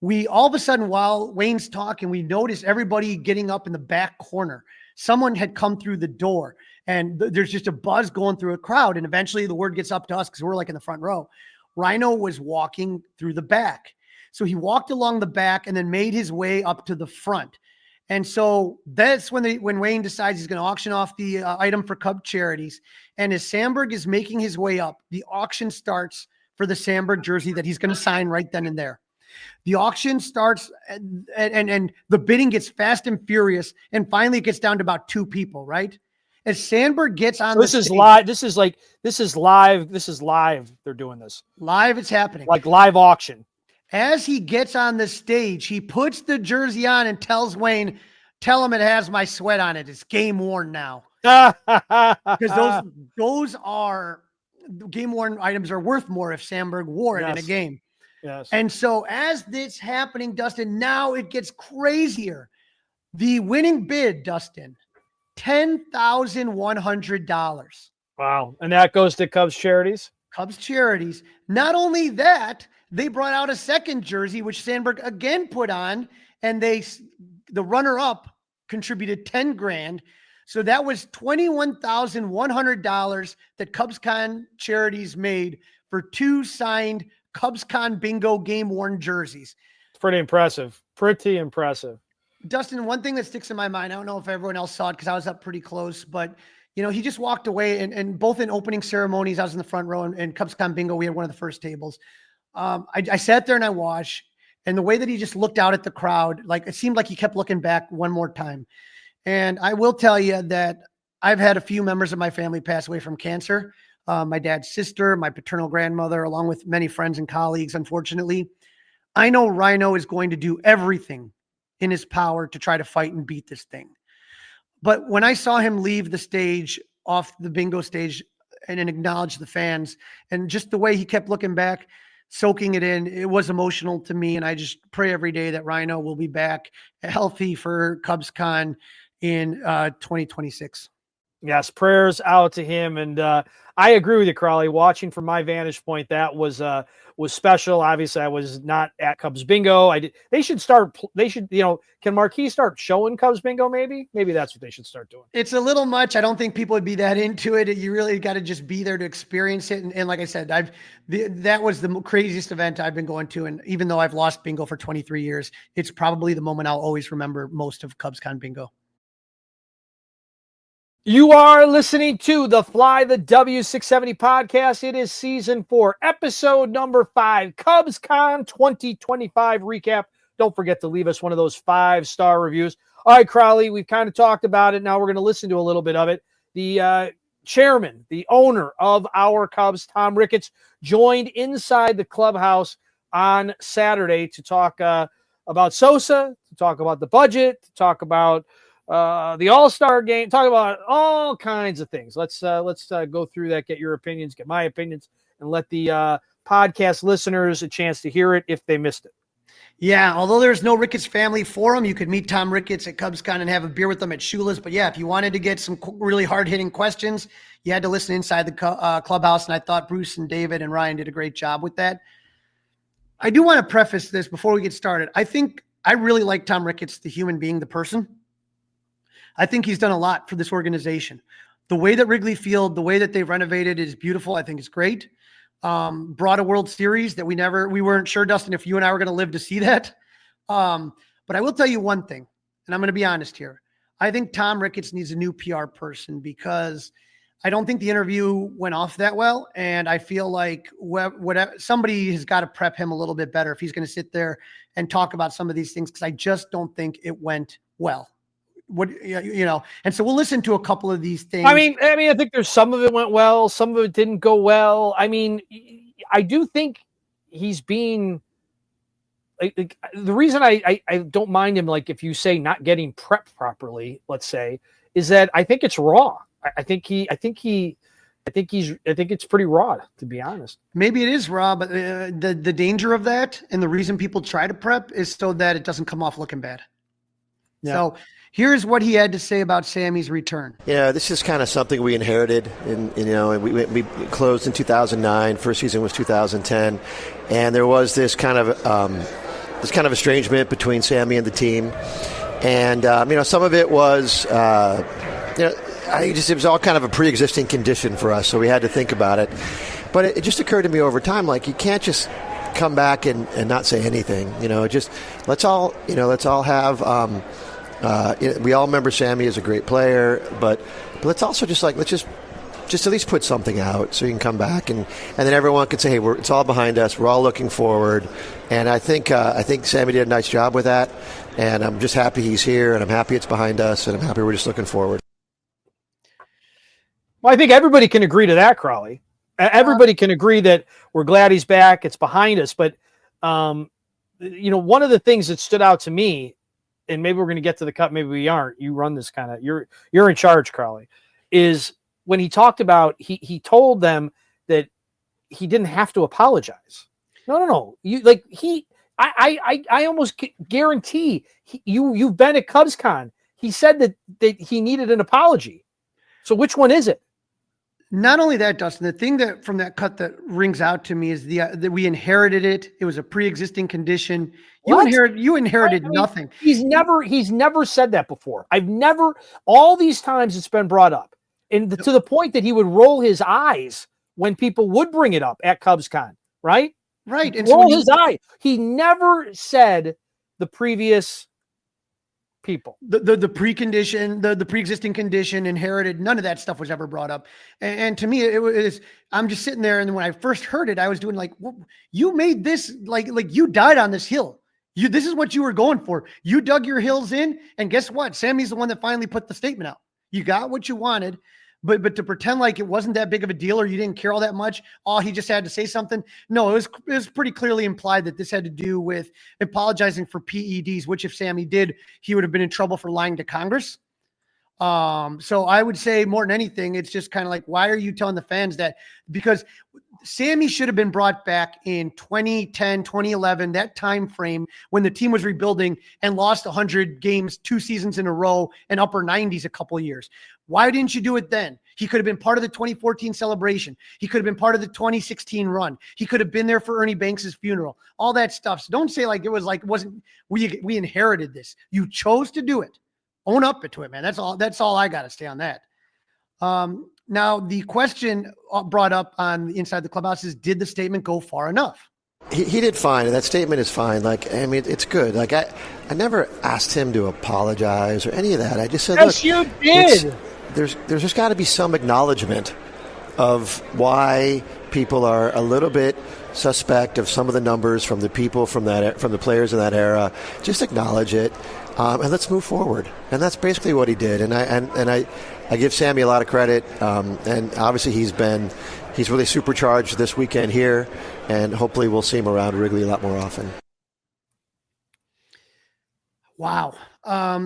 Speaker 3: We all of a sudden, while Wayne's talking, we noticed everybody getting up in the back corner. Someone had come through the door, and there's just a buzz going through a crowd. And eventually the word gets up to us because we're like in the front row. Rhino was walking through the back. So he walked along the back and then made his way up to the front. And so that's when Wayne decides he's going to auction off the item for Cub Charities. And as Sandberg is making his way up, the auction starts for the Sandberg jersey that he's going to sign right then and there. The auction starts and the bidding gets fast and furious. And finally it gets down to about 2 people, right? As Sandberg gets on
Speaker 2: this is live. This is live. This is live. They're doing this.
Speaker 3: Live, it's happening.
Speaker 2: Like live auction.
Speaker 3: As he gets on the stage, he puts the jersey on and tells Wayne, tell him it has my sweat on it. It's game worn now. Because those are game worn items are worth more if Sandberg wore it in a game.
Speaker 2: Yes.
Speaker 3: And so as this happening, Dustin, now it gets crazier. The winning bid, Dustin, $10,100.
Speaker 2: Wow. And that goes to Cubs Charities?
Speaker 3: Cubs Charities. Not only that, they brought out a second jersey, which Sandberg again put on, and the runner-up contributed 10 grand. So that was $21,100 that CubsCon Charities made for 2 signed CubsCon bingo game-worn jerseys.
Speaker 2: It's pretty impressive. Pretty impressive.
Speaker 3: Dustin, one thing that sticks in my mind, I don't know if everyone else saw it because I was up pretty close, but he just walked away and both in opening ceremonies, I was in the front row and CubsCon bingo, we had one of the first tables. I sat there and I watched, and the way that he just looked out at the crowd, like it seemed like he kept looking back one more time. And I will tell you that I've had a few members of my family pass away from cancer. My dad's sister, my paternal grandmother, along with many friends and colleagues, unfortunately. I know Rhino is going to do everything in his power to try to fight and beat this thing. But when I saw him leave the stage, off the bingo stage, and acknowledge the fans, and just the way he kept looking back, soaking it in, it was emotional to me. And I just pray every day that Rhino will be back healthy for CubsCon in 2026.
Speaker 2: Yes, prayers out to him. And I agree with you, Crawly. Watching from my vantage point, that was special. Obviously, I was not at Cubs Bingo. They should, can Marquee start showing Cubs Bingo maybe? Maybe that's what they should start doing.
Speaker 3: It's a little much. I don't think people would be that into it. You really got to just be there to experience it. And like I said, that was the craziest event I've been going to. And even though I've lost bingo for 23 years, it's probably the moment I'll always remember most of CubsCon Bingo.
Speaker 2: You are listening to the Fly the W670 podcast. It is season 4, episode number 5, CubsCon 2025 recap. Don't forget to leave us one of those 5-star reviews. All right, Crawly, we've kind of talked about it. Now we're going to listen to a little bit of it. The chairman, the owner of our Cubs, Tom Ricketts, joined Inside the Clubhouse on Saturday to talk about Sosa, to talk about the budget, to talk about the All-Star game, talk about all kinds of things. Let's go through that, get your opinions, get my opinions, and let the podcast listeners a chance to hear it if they missed it.
Speaker 3: Yeah, although there's no Ricketts family forum, you could meet Tom Ricketts at CubsCon and have a beer with them at Shula's. But yeah, if you wanted to get some really hard-hitting questions, you had to listen Inside the Clubhouse, and I thought Bruce and David and Ryan did a great job with that. I do want to preface this before we get started. I really like Tom Ricketts, the human being, the person. I think he's done a lot for this organization. The way that Wrigley Field, the way that they've renovated it is beautiful. I think it's great. Brought a World Series that we weren't sure, Dustin, if you and I were going to live to see that. But I will tell you one thing, and I'm going to be honest here. I think Tom Ricketts needs a new PR person because I don't think the interview went off that well. And I feel like somebody has got to prep him a little bit better if he's going to sit there and talk about some of these things, because I just don't think it went well. And so we'll listen to a couple of these things.
Speaker 2: I mean, I think there's some of it went well, some of it didn't go well. I mean, I do think he's being like the reason I don't mind him, like if you say not getting prepped properly, let's say, is that I think it's raw. I think it's pretty raw, to be honest.
Speaker 3: Maybe it is raw, but the danger of that and the reason people try to prep is so that it doesn't come off looking bad. Yeah. So Here's what he had to say about Sammy's return.
Speaker 5: Yeah, this is kind of something we inherited, and we closed in 2009. First season was 2010, and there was this kind of estrangement between Sammy and the team, and some of it was it was all kind of a pre-existing condition for us, so we had to think about it. But it just occurred to me over time, like, you can't just come back and not say anything. Just let's all have. We all remember Sammy as a great player, but let's also just at least put something out so you can come back and then everyone can say, hey, it's all behind us. We're all looking forward. And I think Sammy did a nice job with that. And I'm just happy he's here, and I'm happy it's behind us, and I'm happy we're just looking forward.
Speaker 2: Well, I think everybody can agree to that, Crawly. Everybody can agree that we're glad he's back. It's behind us. But, one of the things that stood out to me, and maybe we're going to get to the cut, maybe we aren't. You run this you're in charge, Crawly, is when he talked about, he told them that he didn't have to apologize. No. I almost guarantee you've been at CubsCon. He said that he needed an apology. So which one is it?
Speaker 3: Not only that, Dustin, the thing that from that cut that rings out to me is that we inherited it. It was a pre-existing condition. You inherited nothing.
Speaker 2: He's never said that before. All these times it's been brought up, and to the point that he would roll his eyes when people would bring it up at CubsCon, right?
Speaker 3: Right. And
Speaker 2: roll his eye. He never said the previous people.
Speaker 3: The precondition, the pre-existing condition, inherited, none of that stuff was ever brought up. And to me, it was, I'm just sitting there, and when I first heard it, I was doing like, well, you made this, like you died on this hill. This is what you were going for. You dug your heels in, and guess what? Sammy's the one that finally put the statement out. You got what you wanted, but to pretend like it wasn't that big of a deal, or you didn't care all that much, he just had to say something. No, it was pretty clearly implied that this had to do with apologizing for PEDs, which if Sammy did, he would have been in trouble for lying to Congress. So I would say more than anything, it's just kind of like, why are you telling the fans that? Because Sammy should have been brought back in 2010, 2011, that time frame when the team was rebuilding and lost 100 games 2 seasons in a row and upper 90s a couple of years. Why didn't you do it then? He could have been part of the 2014 celebration. He could have been part of the 2016 run. He could have been there for Ernie Banks's funeral, all that stuff. So don't say like it wasn't, we inherited this. You chose to do it. Own up to it, man. That's all I got to say on that. Now, the question brought up on Inside the Clubhouse is, did the statement go far enough?
Speaker 5: He did fine, and that statement is fine. Like, I mean, it's good. Like, I never asked him to apologize or any of that. I just said,
Speaker 2: yes,
Speaker 5: look,
Speaker 2: you did.
Speaker 5: There's just got to be some acknowledgement of why people are a little bit suspect of some of the numbers from the people from the players in that era. Just acknowledge it, and let's move forward. And that's basically what he did. And I give Sammy a lot of credit. And obviously he's really supercharged this weekend here, and hopefully we'll see him around Wrigley a lot more often.
Speaker 3: Wow.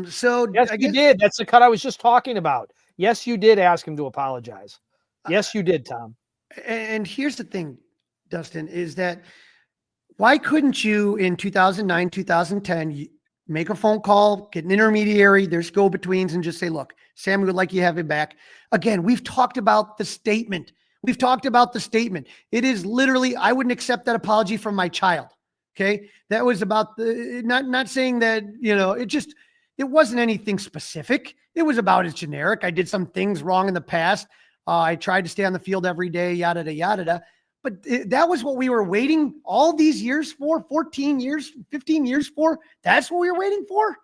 Speaker 3: So
Speaker 2: yes, you did. That's the cut I was just talking about. Yes, you did ask him to apologize. Yes, you did, Tom.
Speaker 3: And here's the thing, Dustin, is that why couldn't you in 2009, 2010, make a phone call, get an intermediary, there's go-betweens, and just say, look, Sammy would like you to have it back. Again, we've talked about the statement. It is literally, I wouldn't accept that apology from my child. Okay. That was about not saying that, it wasn't anything specific. It was about as generic. I did some things wrong in the past. I tried to stay on the field every day, yada, yada, yada. But that was what we were waiting all these years for, 14 years, 15 years for. That's what we were waiting for.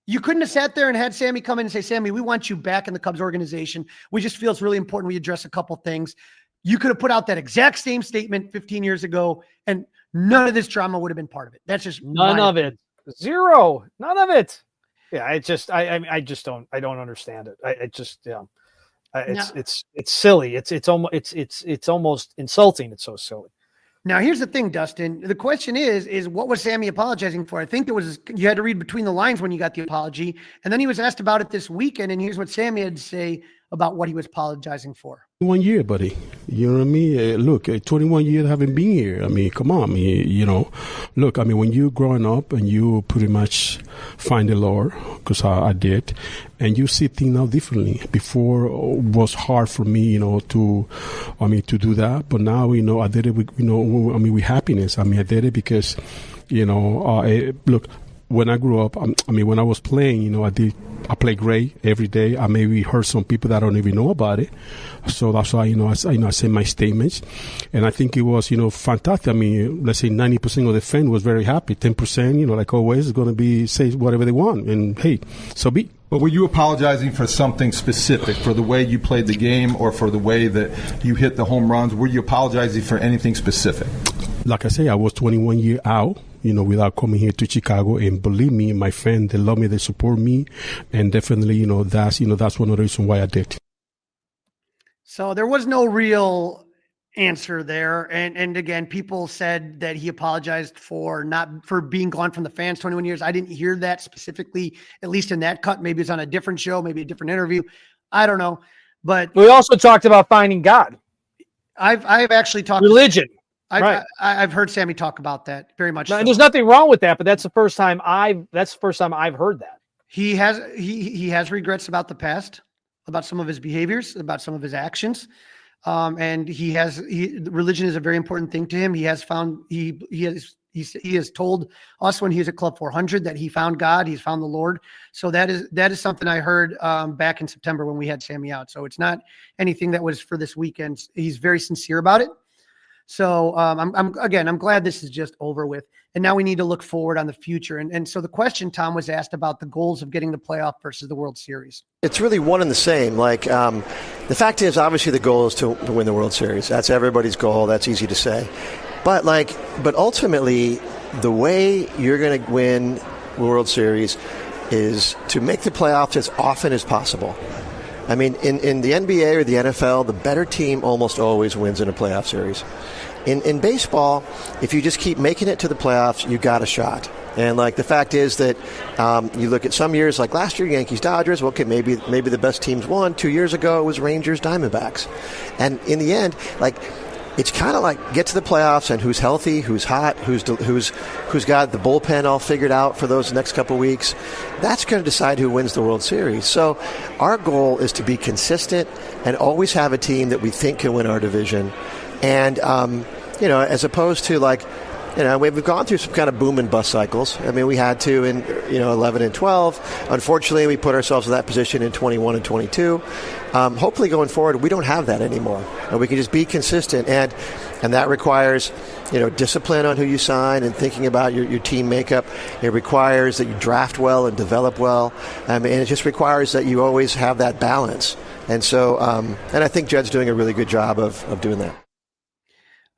Speaker 3: You couldn't have sat there and had Sammy come in and say, Sammy, we want you back in the Cubs organization. We just feel it's really important we address a couple things. You could have put out that exact same statement 15 years ago, and none of this drama would have been part of it. That's just
Speaker 2: none of it. Zero. None of it. Yeah, I don't understand it. It's silly. It's almost insulting. It's so silly.
Speaker 3: Now, here's the thing, Dustin. The question is what was Sammy apologizing for? I think you had to read between the lines when you got the apology. And then he was asked about it this weekend, and here's what Sammy had to say about what he was apologizing for.
Speaker 6: 1 year, buddy. You know what I mean? Look, 21 years haven't been here. I mean, come on. I mean, you know, look, I mean, when you're growing up and you pretty much find the Lord, because I did, and you see things now differently. Before it was hard for me, you know, to do that. But now, you know, I did it with, you know, I mean, with happiness. I mean, I did it because, you know, look, when I grew up, I mean, when I was playing, you know, I play great every day. I maybe hurt some people that don't even know about it. So that's why, I say my statements. And I think it was, fantastic. I mean, let's say 90% of the fans was very happy. 10%, like always, is going to say whatever they want. And hey, so be.
Speaker 7: But were you apologizing for something specific, for the way you played the game or for the way that you hit the home runs? Were you apologizing for anything specific?
Speaker 6: Like I say, I was 21 years out, without coming here to Chicago. And believe me, my friends, they love me, they support me. And definitely, that's one of the reasons why I did.
Speaker 3: So there was no real answer there. And again, people said that he apologized for being gone from the fans 21 years. I didn't hear that specifically, at least in that cut. Maybe it's on a different show, maybe a different interview. I don't know. But
Speaker 2: we also talked about finding God.
Speaker 3: I've actually talked
Speaker 2: religion.
Speaker 3: I've heard Sammy talk about that very much.
Speaker 2: And there's nothing wrong with that, but that's the first time I've heard that. He
Speaker 3: has regrets about the past, about some of his behaviors, about some of his actions. And religion is a very important thing to him. He has told us when he was at Club 400 that he found God, he's found the Lord. So that is something I heard back in September when we had Sammy out. So it's not anything that was for this weekend. He's very sincere about it. So I'm glad this is just over with. And now we need to look forward on the future. And so the question, Tom, was asked about the goals of getting the playoff versus the World Series.
Speaker 5: It's really one and the same. The fact is, obviously, the goal is to win the World Series. That's everybody's goal. That's easy to say. But ultimately, the way you're going to win the World Series is to make the playoffs as often as possible. I mean, in the NBA or the NFL, the better team almost always wins in a playoff series. In baseball, if you just keep making it to the playoffs, you got a shot. And the fact is that you look at some years, like last year, Yankees, Dodgers. Well, okay, maybe the best teams won. 2 years ago, it was Rangers, Diamondbacks. And in the end, it's kind of get to the playoffs and who's healthy, who's hot, who's got the bullpen all figured out for those next couple of weeks. That's going to decide who wins the World Series. So our goal is to be consistent and always have a team that we think can win our division. And, as opposed to we've gone through some kind of boom and bust cycles. I mean, we had to in 11 and 12. Unfortunately, we put ourselves in that position in 21 and 22. Hopefully, going forward, we don't have that anymore, and we can just be consistent. And that requires discipline on who you sign and thinking about your team makeup. It requires that you draft well and develop well, and it just requires that you always have that balance. And so, and I think Jed's doing a really good job of doing that.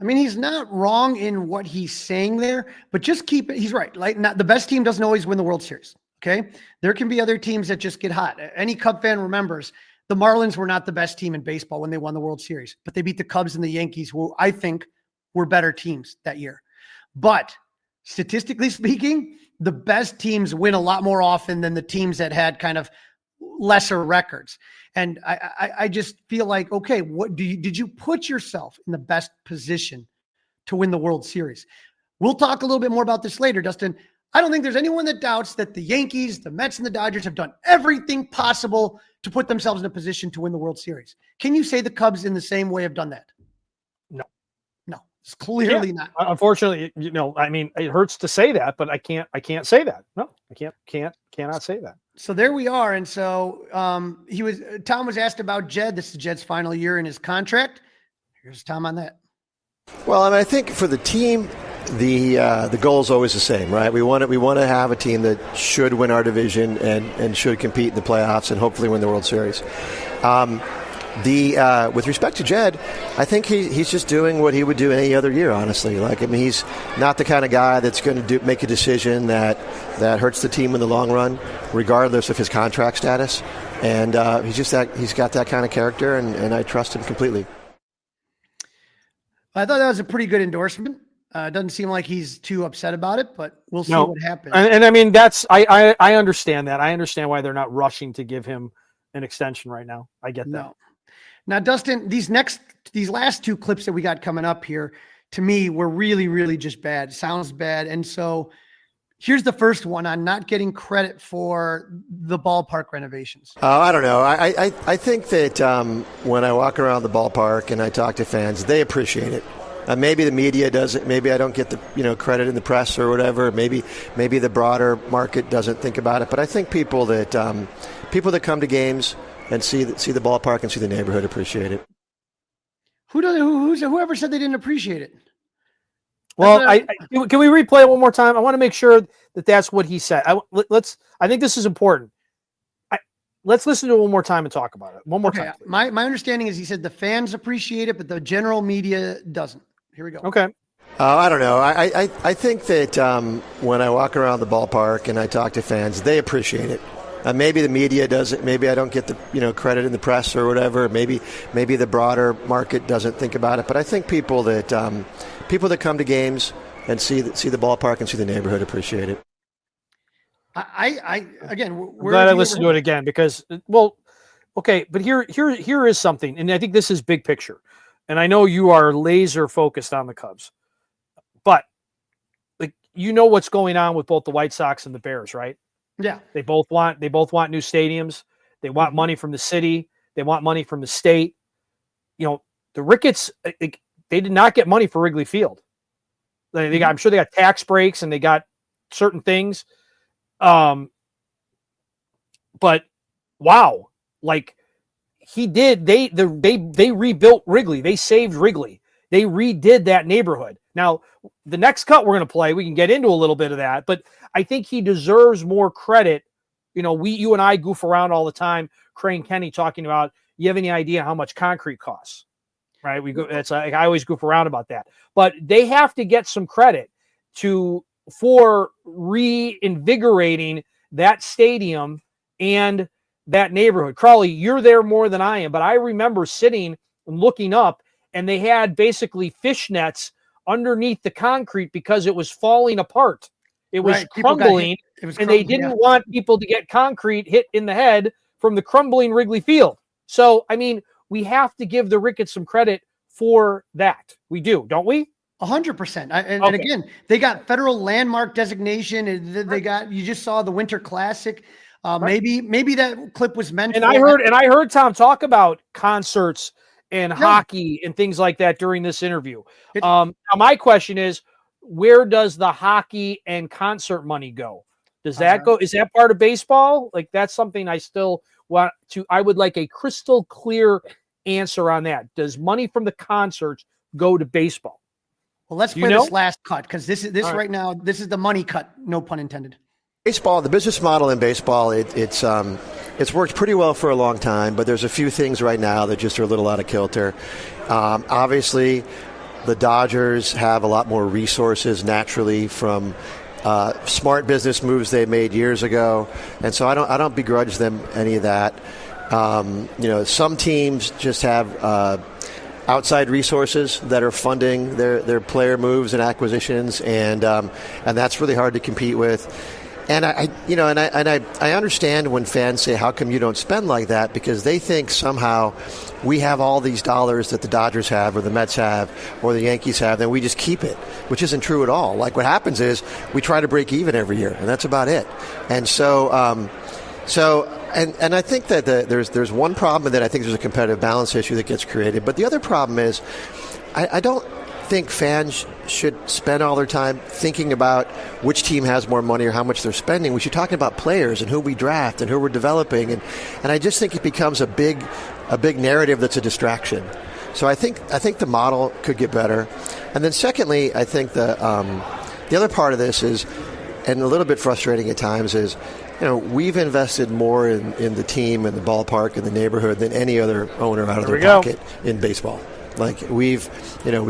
Speaker 3: I mean, he's not wrong in what he's saying there, but just he's right. The best team doesn't always win the World Series. Okay. There can be other teams that just get hot. Any Cub fan remembers the Marlins were not the best team in baseball when they won the World Series, but they beat the Cubs and the Yankees, who I think were better teams that year. But statistically speaking, the best teams win a lot more often than the teams that had kind of lesser records. And I just feel like, okay, did you put yourself in the best position to win the World Series? We'll talk a little bit more about this later, Dustin. I don't think there's anyone that doubts that the Yankees, the Mets, and the Dodgers have done everything possible to put themselves in a position to win the World Series. Can you say the Cubs in the same way have done that? No, it's clearly not.
Speaker 2: Unfortunately, I mean, it hurts to say that, but I can't say that. No, I cannot say that.
Speaker 3: So there we are. And so Tom was asked about Jed. This is Jed's final year in his contract. Here's Tom on that.
Speaker 5: Well, I mean, I think for the team, the goal is always the same, right? We want to have a team that should win our division and should compete in the playoffs and hopefully win the World Series. With respect to Jed, I think he's just doing what he would do any other year, honestly. He's not the kind of guy that's going to make a decision that hurts the team in the long run, regardless of his contract status. And he's got that kind of character, and I trust him completely.
Speaker 3: I thought that was a pretty good endorsement. It doesn't seem like he's too upset about it, but we'll see what happens.
Speaker 2: And I mean, I understand that. I understand why they're not rushing to give him an extension right now. I get that.
Speaker 3: No. Now, Dustin, these last two clips that we got coming up here, to me, were really, really just bad. Sounds bad. And so here's the first one on not getting credit for the ballpark renovations.
Speaker 5: I don't know. I think that when I walk around the ballpark and I talk to fans, they appreciate it. Maybe the media doesn't. Maybe I don't get the credit in the press or whatever. Maybe the broader market doesn't think about it. But I think people that come to games and see the ballpark and see the neighborhood appreciate it.
Speaker 3: Whoever said they didn't appreciate it?
Speaker 2: Well, can we replay it one more time? I want to make sure that that's what he said. I think this is important. Let's listen to it one more time and talk about it. One more time. Please.
Speaker 3: My understanding is he said the fans appreciate it, but the general media doesn't. Here we go.
Speaker 2: Okay.
Speaker 5: I don't know. I think that when I walk around the ballpark and I talk to fans, they appreciate it. Maybe the media doesn't. Maybe I don't get the credit in the press or whatever. Maybe the broader market doesn't think about it. But I think people that come to games and see the ballpark and see the neighborhood appreciate it.
Speaker 2: I'm glad I listened to it again because, well, okay, but here is something, and I think this is big picture. And I know you are laser focused on the Cubs, but what's going on with both the White Sox and the Bears, right?
Speaker 3: Yeah.
Speaker 2: They both want new stadiums. They want money from the city. They want money from the state. The Ricketts, they did not get money for Wrigley Field. I'm sure they got tax breaks and they got certain things. But wow, he did. They rebuilt Wrigley. They saved Wrigley. They redid that neighborhood. Now, the next cut we're going to play, we can get into a little bit of that, but I think he deserves more credit. You and I goof around all the time, Crane Kenny talking about, you have any idea how much concrete costs, right? I always goof around about that, but they have to get some credit for reinvigorating that stadium and that neighborhood. Crawly, you're there more than I am, but I remember sitting and looking up, and they had basically fishnets underneath the concrete because it was falling apart. It was crumbling, they didn't want people to get concrete hit in the head from the crumbling Wrigley Field. So, we have to give the Ricketts some credit for that. We do, don't we?
Speaker 3: 100%. And again, they got federal landmark designation. And they got, you just saw the Winter Classic. Maybe that clip was meant.
Speaker 2: I heard Tom talk about concerts and hockey and things like that during this interview. Now my question is, where does the hockey and concert money go? Does that go? Is that part of baseball? That's something I still want to. I would like a crystal clear answer on that. Does money from the concerts go to baseball?
Speaker 3: Well, let's play this last cut because this right now. This is the money cut. No pun intended.
Speaker 5: Baseball, the business model in baseball, it's worked pretty well for a long time, but there's a few things right now that just are a little out of kilter. Obviously, the Dodgers have a lot more resources naturally from smart business moves they made years ago, and so I don't begrudge them any of that. Some teams just have outside resources that are funding their player moves and acquisitions, and that's really hard to compete with. And I understand when fans say, how come you don't spend like that? Because they think somehow we have all these dollars that the Dodgers have or the Mets have or the Yankees have, then we just keep it, which isn't true at all. What happens is we try to break even every year, and that's about it. And so I think that there's one problem, and then I think there's a competitive balance issue that gets created. But the other problem is I don't think fans should spend all their time thinking about which team has more money or how much they're spending. We should talk about players and who we draft and who we're developing, and I just think it becomes a big narrative that's a distraction. So I think the model could get better. And then secondly, I think the other part of this is, and a little bit frustrating at times, is we've invested more in the team and the ballpark and the neighborhood than any other owner out of their pocket in baseball. We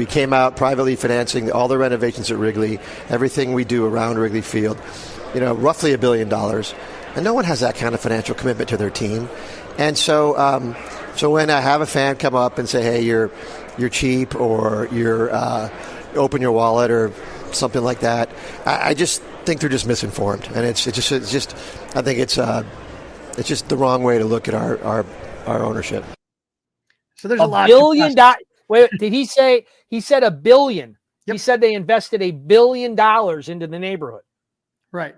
Speaker 5: came out privately financing all the renovations at Wrigley, everything we do around Wrigley Field, roughly $1 billion. And no one has that kind of financial commitment to their team. And so when I have a fan come up and say, hey, you're cheap, or you're open your wallet or something like that, I just think they're just misinformed. And it's just I think it's It's just the wrong way to look at our ownership.
Speaker 3: So there's a lot.
Speaker 2: $1 billion. Wait, did he say? He said $1 billion.
Speaker 3: Yep.
Speaker 2: He said they invested $1 billion into the neighborhood.
Speaker 3: Right.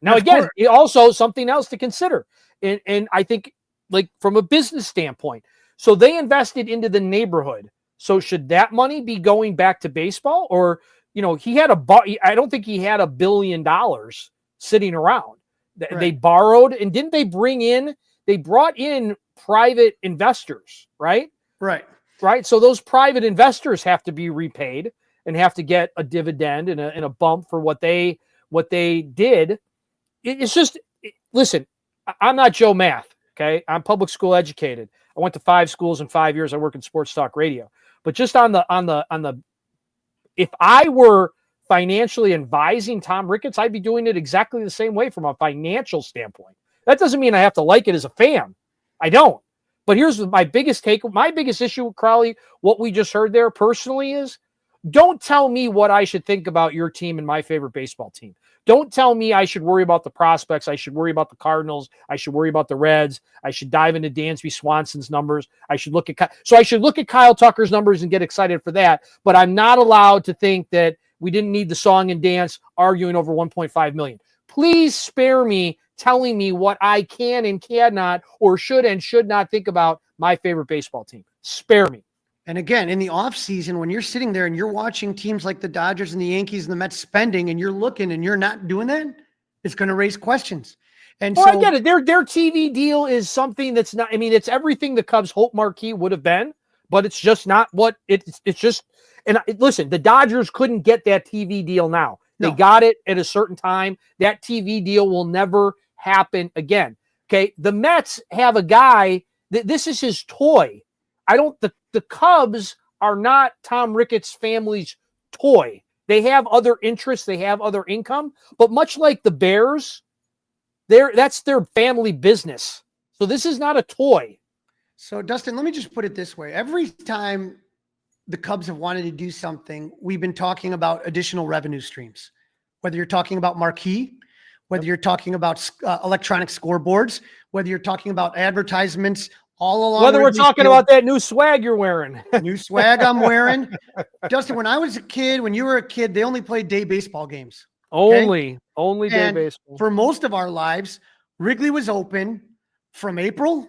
Speaker 2: Now, again, also something else to consider, and I think, like, from a business standpoint, so they invested into the neighborhood. So should that money be going back to baseball, or he had I don't think he had $1 billion sitting around.
Speaker 3: Right.
Speaker 2: They borrowed, and didn't they they brought in private investors, right?
Speaker 3: Right.
Speaker 2: So those private investors have to be repaid and have to get a dividend and a bump for what they did. It's just, listen, I'm not Joe Math. Okay. I'm public school educated. I went to 5 schools in 5 years. I work in sports talk radio, but just on the, if I were financially advising Tom Ricketts, I'd be doing it exactly the same way from a financial standpoint. That doesn't mean I have to like it as a fan. I don't. But here's my biggest issue with Crawly, what we just heard there personally is, don't tell me what I should think about your team and my favorite baseball team. Don't tell me I should worry about the prospects. I should worry about the Cardinals. I should worry about the Reds. I should dive into Dansby Swanson's numbers. I should look at Kyle Tucker's numbers and get excited for that. But I'm not allowed to think that we didn't need the song and dance arguing over $1.5 million. Please spare me telling me what I can and cannot or should and should not think about my favorite baseball team. Spare me.
Speaker 3: And again, in the offseason, when you're sitting there and you're watching teams like the Dodgers and the Yankees and the Mets spending, and you're looking and you're not doing that, it's going to raise questions. And
Speaker 2: I get it. Their TV deal is something that's not, it's everything the Cubs' Hope marquee would have been, but it's just not what it's just. And listen, the Dodgers couldn't get that TV deal now. They got it at a certain time. That TV deal will never happen again. Okay. The Mets have a guy this is his toy. The Cubs are not Tom Ricketts' family's toy. They have other interests. They have other income, but much like the Bears, that's their family business. So this is not a toy.
Speaker 3: So Dustin, let me just put it this way. Every time the Cubs have wanted to do something, we've been talking about additional revenue streams, whether you're talking about marquee, whether you're talking about electronic scoreboards, whether you're talking about advertisements all along.
Speaker 2: Whether we're talking about that new swag you're wearing.
Speaker 3: New swag I'm wearing. Dustin, when I was a kid, when you were a kid, they only played day baseball games.
Speaker 2: Okay? Only day baseball.
Speaker 3: For most of our lives, Wrigley was open from April,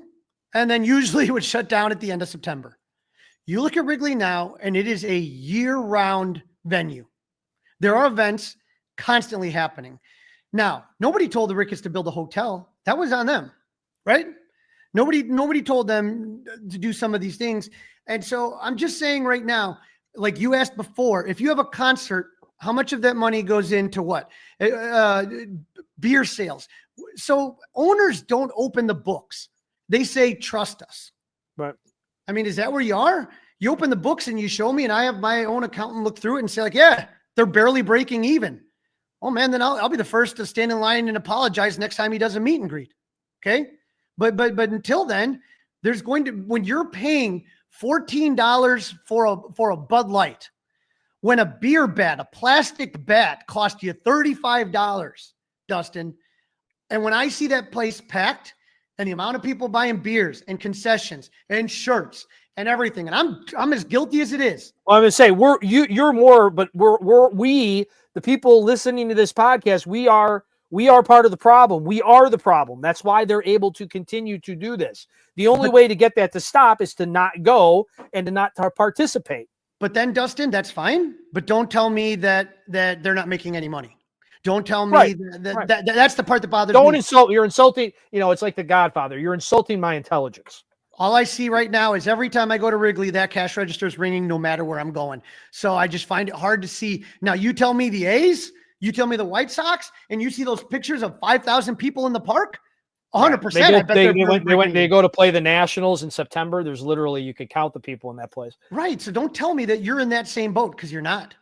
Speaker 3: and then usually it would shut down at the end of September. You look at Wrigley now, and it is a year-round venue. There are events constantly happening. Now, nobody told the Ricketts to build a hotel. That was on them, right? Nobody told them to do some of these things. And so I'm just saying right now, like you asked before, if you have a concert, how much of that money goes into what? Beer sales. So owners don't open the books. They say, trust us.
Speaker 2: Right.
Speaker 3: Is that where you are? You open the books and you show me, and I have my own accountant look through it and say, like, yeah, they're barely breaking even. Oh man, then I'll be the first to stand in line and apologize next time he does a meet and greet. Okay. But until then, there's going to, when you're paying $14 for a Bud Light, when a beer bat, a plastic bat cost you $35, Dustin, and when I see that place packed and the amount of people buying beers and concessions and shirts and everything, and I'm as guilty as it is.
Speaker 2: Well, I'm going to say you're more, but we the people listening to this podcast, we are part of the problem. We are the problem. That's why they're able to continue to do this. The only way to get that to stop is to not go and to not participate.
Speaker 3: But then, Dustin, that's fine. But don't tell me that they're not making any money. Don't tell me that's the part that bothers me.
Speaker 2: Don't insult. You're insulting. It's like The Godfather. You're insulting my intelligence.
Speaker 3: All I see right now is every time I go to Wrigley, that cash register is ringing no matter where I'm going. So I just find it hard to see. Now, you tell me the A's, you tell me the White Sox, and you see those pictures of 5,000 people in the park, 100%. I bet
Speaker 2: they go to play the Nationals in September. There's literally, you could count the people in that place.
Speaker 3: Right. So don't tell me that you're in that same boat, because you're not.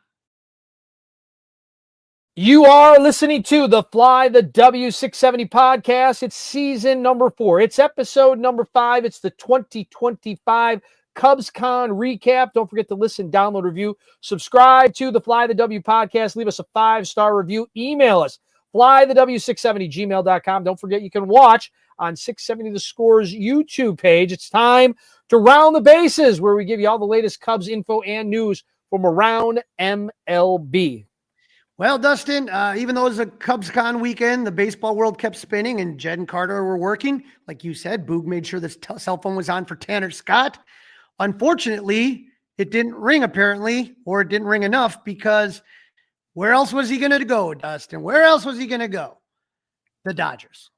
Speaker 2: You are listening to the Fly the W670 podcast. It's season number 4. It's episode number 5. It's the 2025 CubsCon recap. Don't forget to listen, download, review, subscribe to the Fly the W podcast. Leave us a 5-star review. Email us, flythew670gmail.com. Don't forget you can watch on 670 The Score's YouTube page. It's time to round the bases, where we give you all the latest Cubs info and news from around MLB.
Speaker 3: Well, Dustin, even though it was a CubsCon weekend, the baseball world kept spinning and Jed and Carter were working. Like you said, Boog made sure the cell phone was on for Tanner Scott. Unfortunately, it didn't ring apparently, or it didn't ring enough, because where else was he going to go, Dustin? Where else was he going to go? The Dodgers.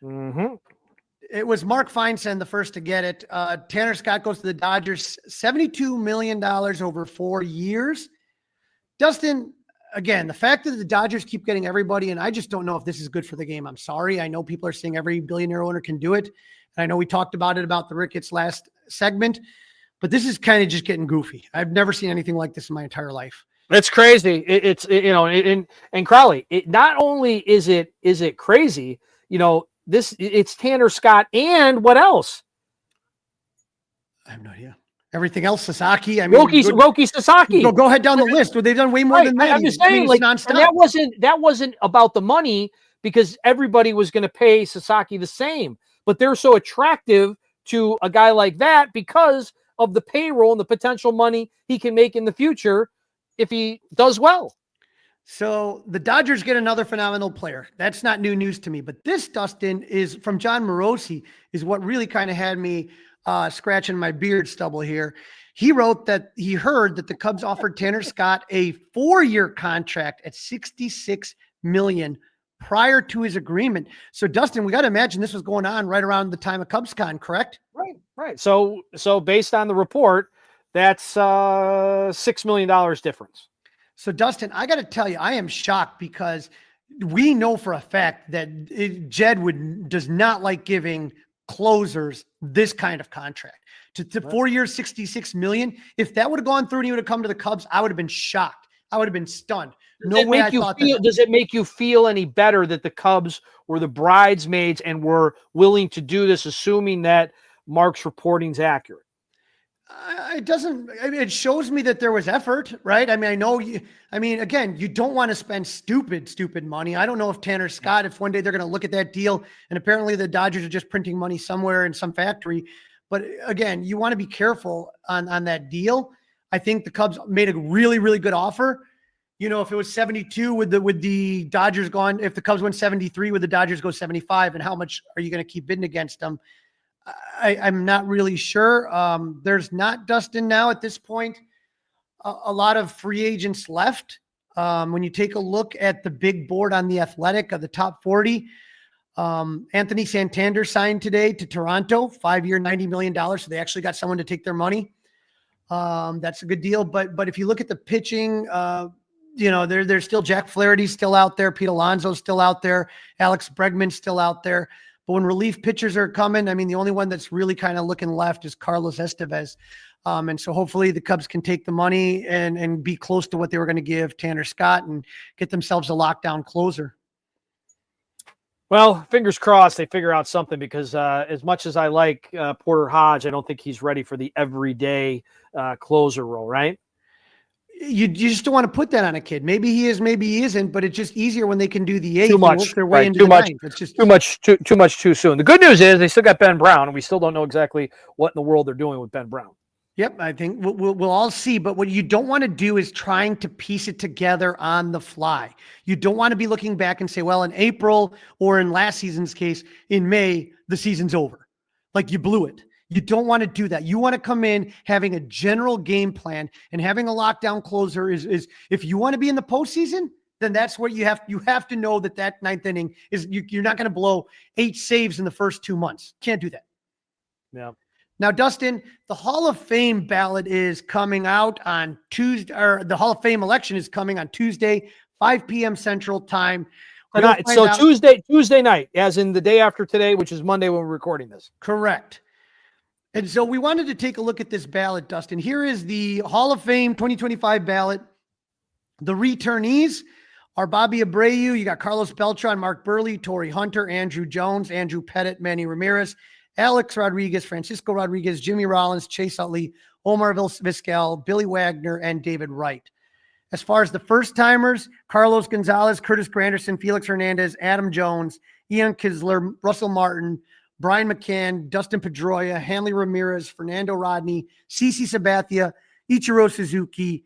Speaker 2: Mm-hmm.
Speaker 3: It was Mark Feinsand the first to get it. Tanner Scott goes to the Dodgers, $72 million over 4 years. Dustin, again, the fact that the Dodgers keep getting everybody, and I just don't know if this is good for the game. I'm sorry. I know people are saying every billionaire owner can do it. And I know we talked about it about the Ricketts last segment, but this is kind of just getting goofy. I've never seen anything like this in my entire life.
Speaker 2: It's crazy. And Crawly, not only is it crazy, it's Tanner Scott and what else?
Speaker 3: I have no idea. Everything else, Sasaki. I mean,
Speaker 2: Roki Sasaki.
Speaker 3: Go ahead down the list. They've done way more than that.
Speaker 2: I'm just saying, like, and that wasn't about the money, because everybody was going to pay Sasaki the same. But they're so attractive to a guy like that because of the payroll and the potential money he can make in the future if he does well.
Speaker 3: So the Dodgers get another phenomenal player. That's not new news to me. But this, Dustin, is from John Morosi, is what really kind of had me scratching my beard stubble here. He wrote that he heard that the Cubs offered Tanner Scott a 4-year contract at $66 million prior to his agreement. So Dustin, we got to imagine this was going on right around the time of CubsCon, correct?
Speaker 2: Right. So based on the report, that's $6 million difference.
Speaker 3: So Dustin, I got to tell you, I am shocked, because we know for a fact that Jed does not like giving closers this kind of contract. To 4 years, $66 million. If that would have gone through and he would have come to the Cubs, I would have been shocked. I would have been stunned.
Speaker 2: Does it make you feel any better that the Cubs were the bridesmaids and were willing to do this, assuming that Mark's reporting's accurate?
Speaker 3: It shows me that there was effort, right? I mean, again, you don't want to spend stupid money. I don't know if Tanner Scott, if one day they're going to look at that deal, and apparently the Dodgers are just printing money somewhere in some factory. But again, you want to be careful on that deal. I think the Cubs made a really, really good offer. If it was 72, would the Dodgers gone? If the Cubs went 73, would the Dodgers go 75? And how much are you going to keep bidding against them? I'm not really sure. There's not, Dustin, now at this point, a lot of free agents left. When you take a look at the big board on The Athletic of the top 40, Anthony Santander signed today to Toronto, 5-year, $90 million. So they actually got someone to take their money. That's a good deal. But if you look at the pitching, there's still Jack Flaherty's still out there. Pete Alonso's still out there. Alex Bregman's still out there. But when relief pitchers are coming, I mean, the only one that's really kind of looking left is Carlos Estevez. And so hopefully the Cubs can take the money and be close to what they were going to give Tanner Scott and get themselves a lockdown closer.
Speaker 2: Well, fingers crossed they figure out something, because as much as I like Porter Hodge, I don't think he's ready for the everyday closer role, right?
Speaker 3: You just don't want to put that on a kid. Maybe he is, maybe he isn't, but it's just easier when they can do the eighth.
Speaker 2: Too much.
Speaker 3: Their way
Speaker 2: Right.
Speaker 3: into
Speaker 2: Too
Speaker 3: the
Speaker 2: much.
Speaker 3: ninth. It's just
Speaker 2: too much too soon. The good news is they still got Ben Brown, and we still don't know exactly what in the world they're doing with Ben Brown.
Speaker 3: Yep, I think we'll all see. But what you don't want to do is trying to piece it together on the fly. You don't want to be looking back and say, well, in April, or in last season's case, in May, the season's over. Like, you blew it. You don't want to do that. You want to come in having a general game plan, and having a lockdown closer is if you want to be in the postseason, then that's what you have to know that ninth inning is you're not going to blow 8 saves in the first 2 months. Can't do that.
Speaker 2: Yeah.
Speaker 3: Now, Dustin, the Hall of Fame ballot is coming out on Tuesday, or the Hall of Fame election is coming on Tuesday, 5 p.m. Central Time.
Speaker 2: So Tuesday night, as in the day after today, which is Monday when we're recording this.
Speaker 3: Correct. And so we wanted to take a look at this ballot, Dustin. Here is the Hall of Fame 2025 ballot. The returnees are Bobby Abreu. You got Carlos Beltran, Mark Burley, Torrey Hunter, Andrew Jones, Andrew Pettit, Manny Ramirez, Alex Rodriguez, Francisco Rodriguez, Jimmy Rollins, Chase Utley, Omar Vizquel, Billy Wagner, and David Wright. As far as the first-timers, Carlos Gonzalez, Curtis Granderson, Felix Hernandez, Adam Jones, Ian Kisler, Russell Martin, Brian McCann, Dustin Pedroia, Hanley Ramirez, Fernando Rodney, CeCe Sabathia, Ichiro Suzuki,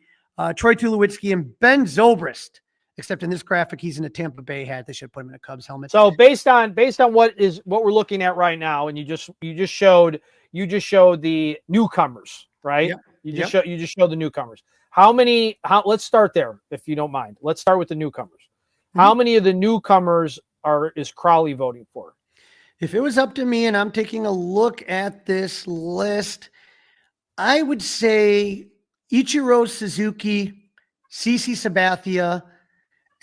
Speaker 3: Troy Tulowitzki, and Ben Zobrist. Except in this graphic, he's in a Tampa Bay hat. They should put him in a Cubs helmet.
Speaker 2: So based on what we're looking at right now, and you just showed the newcomers, right?
Speaker 3: Yep.
Speaker 2: You just showed the newcomers. Let's start there, if you don't mind. Let's start with the newcomers. How many of the newcomers is Crawly voting for?
Speaker 3: If it was up to me and I'm taking a look at this list, I would say Ichiro Suzuki, CeCe Sabathia,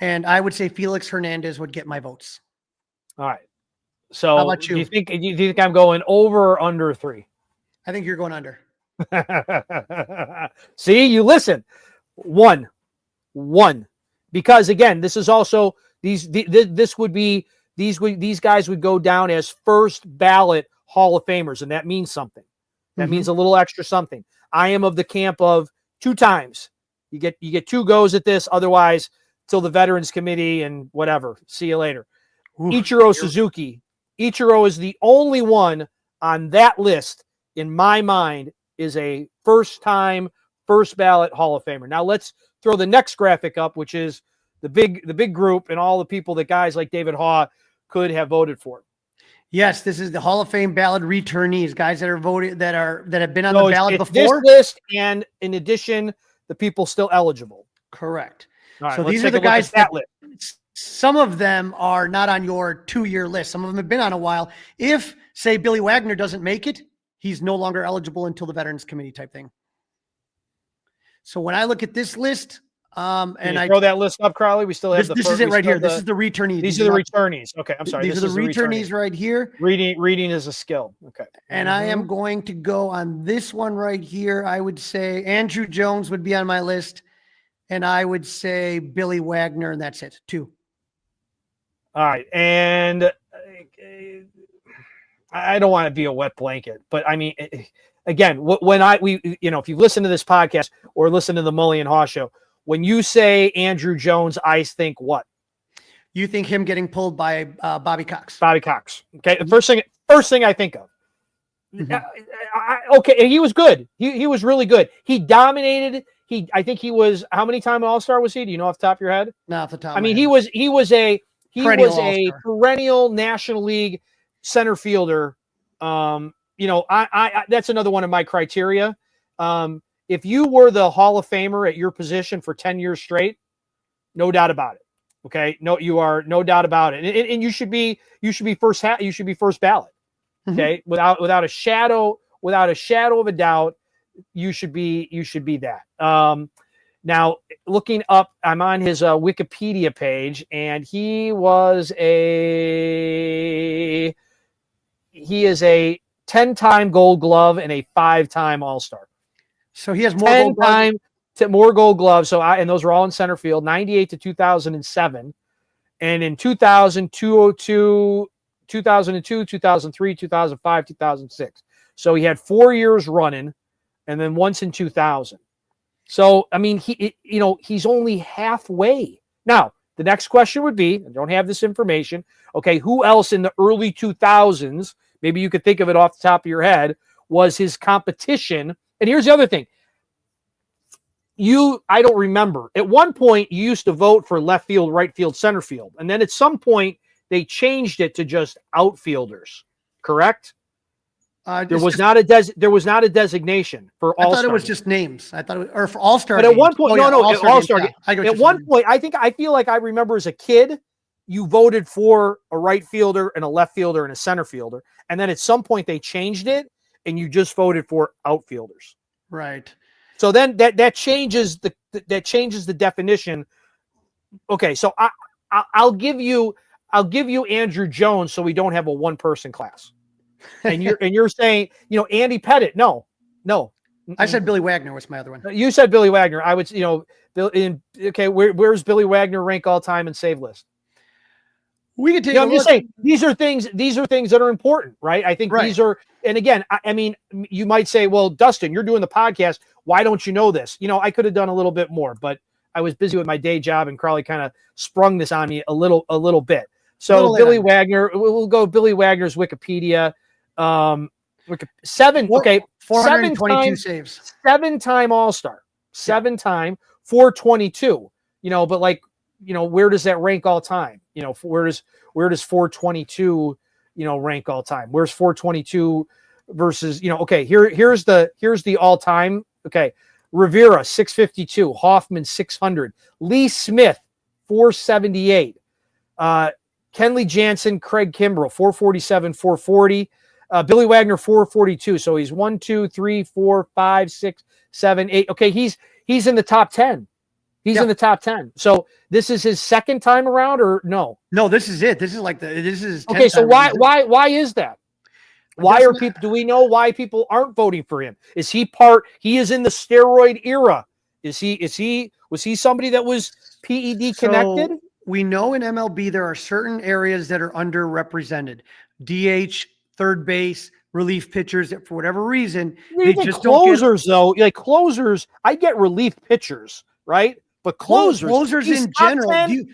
Speaker 3: and I would say Felix Hernandez would get my votes.
Speaker 2: All right. So
Speaker 3: how about you?
Speaker 2: Do you think I'm going over or under 3?
Speaker 3: I think you're going under.
Speaker 2: See, you listen. One. Because again, this is also these guys would go down as first ballot Hall of Famers, and that means something. That means a little extra something. I am of the camp of 2 times. You get 2 goes at this, otherwise till the Veterans Committee and whatever. See you later. Ichiro Suzuki. Ichiro is the only one on that list, in my mind, is a first ballot Hall of Famer. Now let's throw the next graphic up, which is the big group and all the people that guys like David Haw could have voted for.
Speaker 3: Yes, this is the Hall of Fame ballot returnees, guys that are voted that have been on the ballot before.
Speaker 2: This list, and in addition, the people still eligible.
Speaker 3: Correct.
Speaker 2: All right,
Speaker 3: so these are the guys
Speaker 2: that list.
Speaker 3: Some of them are not on your 2-year list. Some of them have been on a while. If, say, Billy Wagner doesn't make it, he's no longer eligible until the Veterans Committee type thing. So when I look at this list, and I
Speaker 2: throw that list up, Crawly. We still have
Speaker 3: this is it right here. This is the returnees.
Speaker 2: These are the returnees. Okay, I'm sorry.
Speaker 3: These are the returnees right here.
Speaker 2: Reading is a skill. Okay.
Speaker 3: And I am going to go on this one right here. I would say Andrew Jones would be on my list, and I would say Billy Wagner, and that's it. 2.
Speaker 2: All right, and I don't want to be a wet blanket, but I mean, again, if you listen to this podcast or listen to the Mully and Haw show, when you say Andrew Jones, I think what?
Speaker 3: You think him getting pulled by Bobby Cox?
Speaker 2: Bobby Cox. Okay, the first thing I think of. Okay, he was good. He was really good. He dominated. I think he was. How many time All-Star was he? Do you know off the top of your head?
Speaker 3: No, off the top.
Speaker 2: I mean, he was a perennial National League center fielder. I that's another one of my criteria. If you were the Hall of Famer at your position for 10 years straight, no doubt about it. Okay, no, you are no doubt about it, and you should be first ballot. Okay, without a shadow of a doubt, you should be that. Now, looking up, I'm on his Wikipedia page, and he is a 10-time Gold Glove and a 5-time All-Star.
Speaker 3: So he has more
Speaker 2: Gold Gloves. So and those were all in center field, 98 to 2007, and in 2000, 2002, 2003, 2005, 2006. So he had 4 years running, and then once in 2000. So, I mean, he's only halfway. Now, the next question would be, I don't have this information, okay, who else in the early 2000s, maybe you could think of it off the top of your head, was his competition? And here's the other thing. I don't remember. At one point, you used to vote for left field, right field, center field. And then at some point, they changed it to just outfielders, correct? There was not a designation for All-Star.
Speaker 3: I thought it was just names. I thought or for All-Star.
Speaker 2: But at one point, All-Star.
Speaker 3: Yeah,
Speaker 2: at one point, I feel like I remember as a kid, you voted for a right fielder and a left fielder and a center fielder, and then at some point they changed it, and you just voted for outfielders.
Speaker 3: Right.
Speaker 2: So then that changes the definition. Okay, so I'll give you Andrew Jones, so we don't have a one-person class. And you're saying, Andy Pettit. No.
Speaker 3: I said Billy Wagner was my other one.
Speaker 2: You said Billy Wagner. I would, where's Billy Wagner rank all time in save list?
Speaker 3: We could take.
Speaker 2: I'm just saying these are things that are important, right? I think these are, and again, I mean, you might say, well, Dustin, you're doing the podcast. Why don't you know this? I could have done a little bit more, but I was busy with my day job, and Crawly kind of sprung this on me a little bit. So Billy Wagner, we'll go Billy Wagner's Wikipedia. Seven. Okay.
Speaker 3: 422 saves.
Speaker 2: 7-time All-Star. 7-time 422. But where does that rank all time? Where does 422, rank all time? Where's 422 versus, okay, here's the all time. Okay. Rivera, 652, Hoffman, 600, Lee Smith, 478, Kenley Jansen, Craig Kimbrell, 447, 440, Billy Wagner, 442. So he's 1, 2, 3, 4, 5, 6, 7, 8. Okay. He's in the top 10. He's in the top 10. So this is his second time around, or no?
Speaker 3: No, this is it. This is
Speaker 2: okay. So why is that? Why are people? Do we know why people aren't voting for him? Is he he is in the steroid era? Was he somebody that was PED connected?
Speaker 3: So we know in MLB there are certain areas that are underrepresented. DH, third base, relief pitchers, that for whatever reason, they just
Speaker 2: closers though. Like closers, I get relief pitchers, right? But closers
Speaker 3: in general,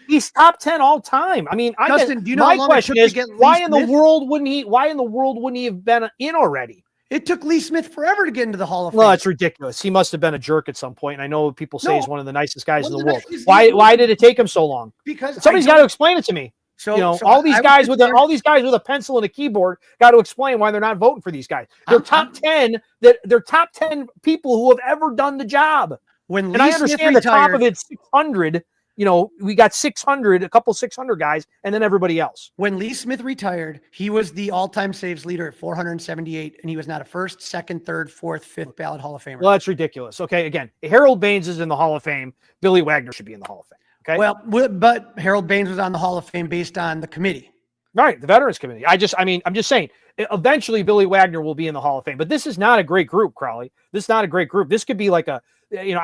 Speaker 2: he's top 10 all time. I mean,
Speaker 3: Dustin, do you know
Speaker 2: my
Speaker 3: how long
Speaker 2: question
Speaker 3: it took
Speaker 2: is,
Speaker 3: to get
Speaker 2: why
Speaker 3: Lee
Speaker 2: in the
Speaker 3: Smith?
Speaker 2: world wouldn't he have been in already?
Speaker 3: It took Lee Smith forever to get into the Hall of Fame.
Speaker 2: Well, it's ridiculous. He must have been a jerk at some point, and I know people say he's one of the nicest guys in the world.
Speaker 3: nicest
Speaker 2: Why did it take him so long?
Speaker 3: Because
Speaker 2: somebody's got to explain it to me.
Speaker 3: So
Speaker 2: all these guys with a pencil and a keyboard got to explain why they're not voting for these guys. They're top 10. They're top 10 people who have ever done the job.
Speaker 3: And
Speaker 2: I understand the top of it's 600. We got 600, a couple 600 guys, and then everybody else.
Speaker 3: When Lee Smith retired, he was the all-time saves leader at 478, and he was not a first, second, third, fourth, fifth ballot Hall of Famer.
Speaker 2: Well, that's ridiculous. Okay, again, Harold Baines is in the Hall of Fame. Billy Wagner should be in the Hall of Fame. Okay.
Speaker 3: Well, but Harold Baines was on the Hall of Fame based on the committee.
Speaker 2: Right, the Veterans Committee. I'm just saying, eventually Billy Wagner will be in the Hall of Fame, but this is not a great group, Crawly. This is not a great group. This could be like I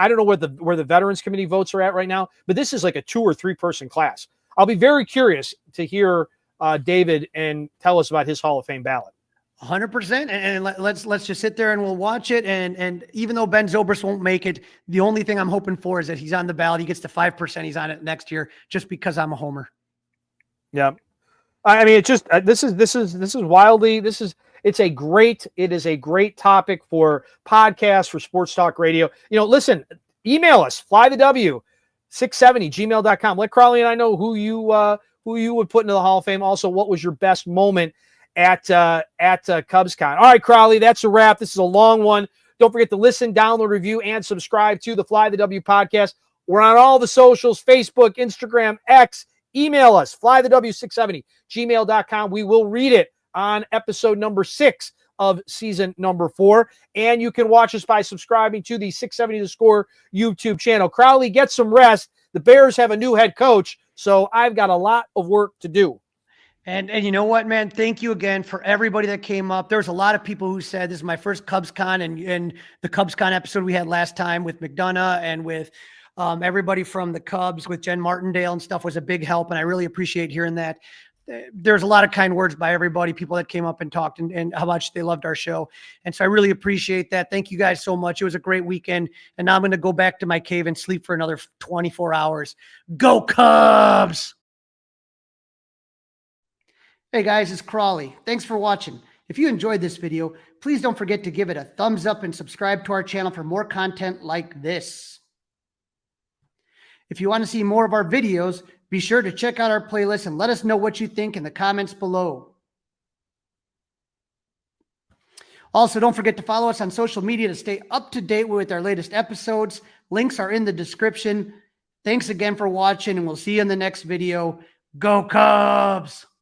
Speaker 2: don't know where the Veterans Committee votes are at right now, but this is like a 2 or 3 person class. I'll be very curious to hear David and tell us about his Hall of Fame ballot.
Speaker 3: 100%. And let's just sit there and we'll watch it. And even though Ben Zobrist won't make it, the only thing I'm hoping for is that he's on the ballot. He gets to 5%. He's on it next year just because I'm a homer.
Speaker 2: Yeah. I mean, it's just, this is wildly, it is a great topic for podcasts, for sports talk radio. Listen, email us, flythew670@gmail.com. Let Crawly and I know who you would put into the Hall of Fame. Also, what was your best moment at CubsCon? All right, Crawly, that's a wrap. This is a long one. Don't forget to listen, download, review, and subscribe to the Fly the W podcast. We're on all the socials, Facebook, Instagram, X. Email us, flythew670@gmail.com. We will read it on episode number 6 of season number 4. And you can watch us by subscribing to the 670 The Score YouTube channel. Crawly, get some rest. The Bears have a new head coach, so I've got a lot of work to do.
Speaker 3: And you know what, man? Thank you again for everybody that came up. There was a lot of people who said this is my first CubsCon, and the CubsCon episode we had last time with McDonough and with everybody from the Cubs with Jen Martindale and stuff was a big help, and I really appreciate hearing that. There's a lot of kind words by everybody, people that came up and talked and how much they loved our show. And so I really appreciate that. Thank you guys so much. It was a great weekend. And now I'm going to go back to my cave and sleep for another 24 hours. Go Cubs! Hey guys, it's Crawly. Thanks for watching. If you enjoyed this video, please don't forget to give it a thumbs up and subscribe to our channel for more content like this. If you want to see more of our videos, be sure to check out our playlist and let us know what you think in the comments below. Also, don't forget to follow us on social media to stay up to date with our latest episodes. Links are in the description. Thanks again for watching, and we'll see you in the next video. Go Cubs!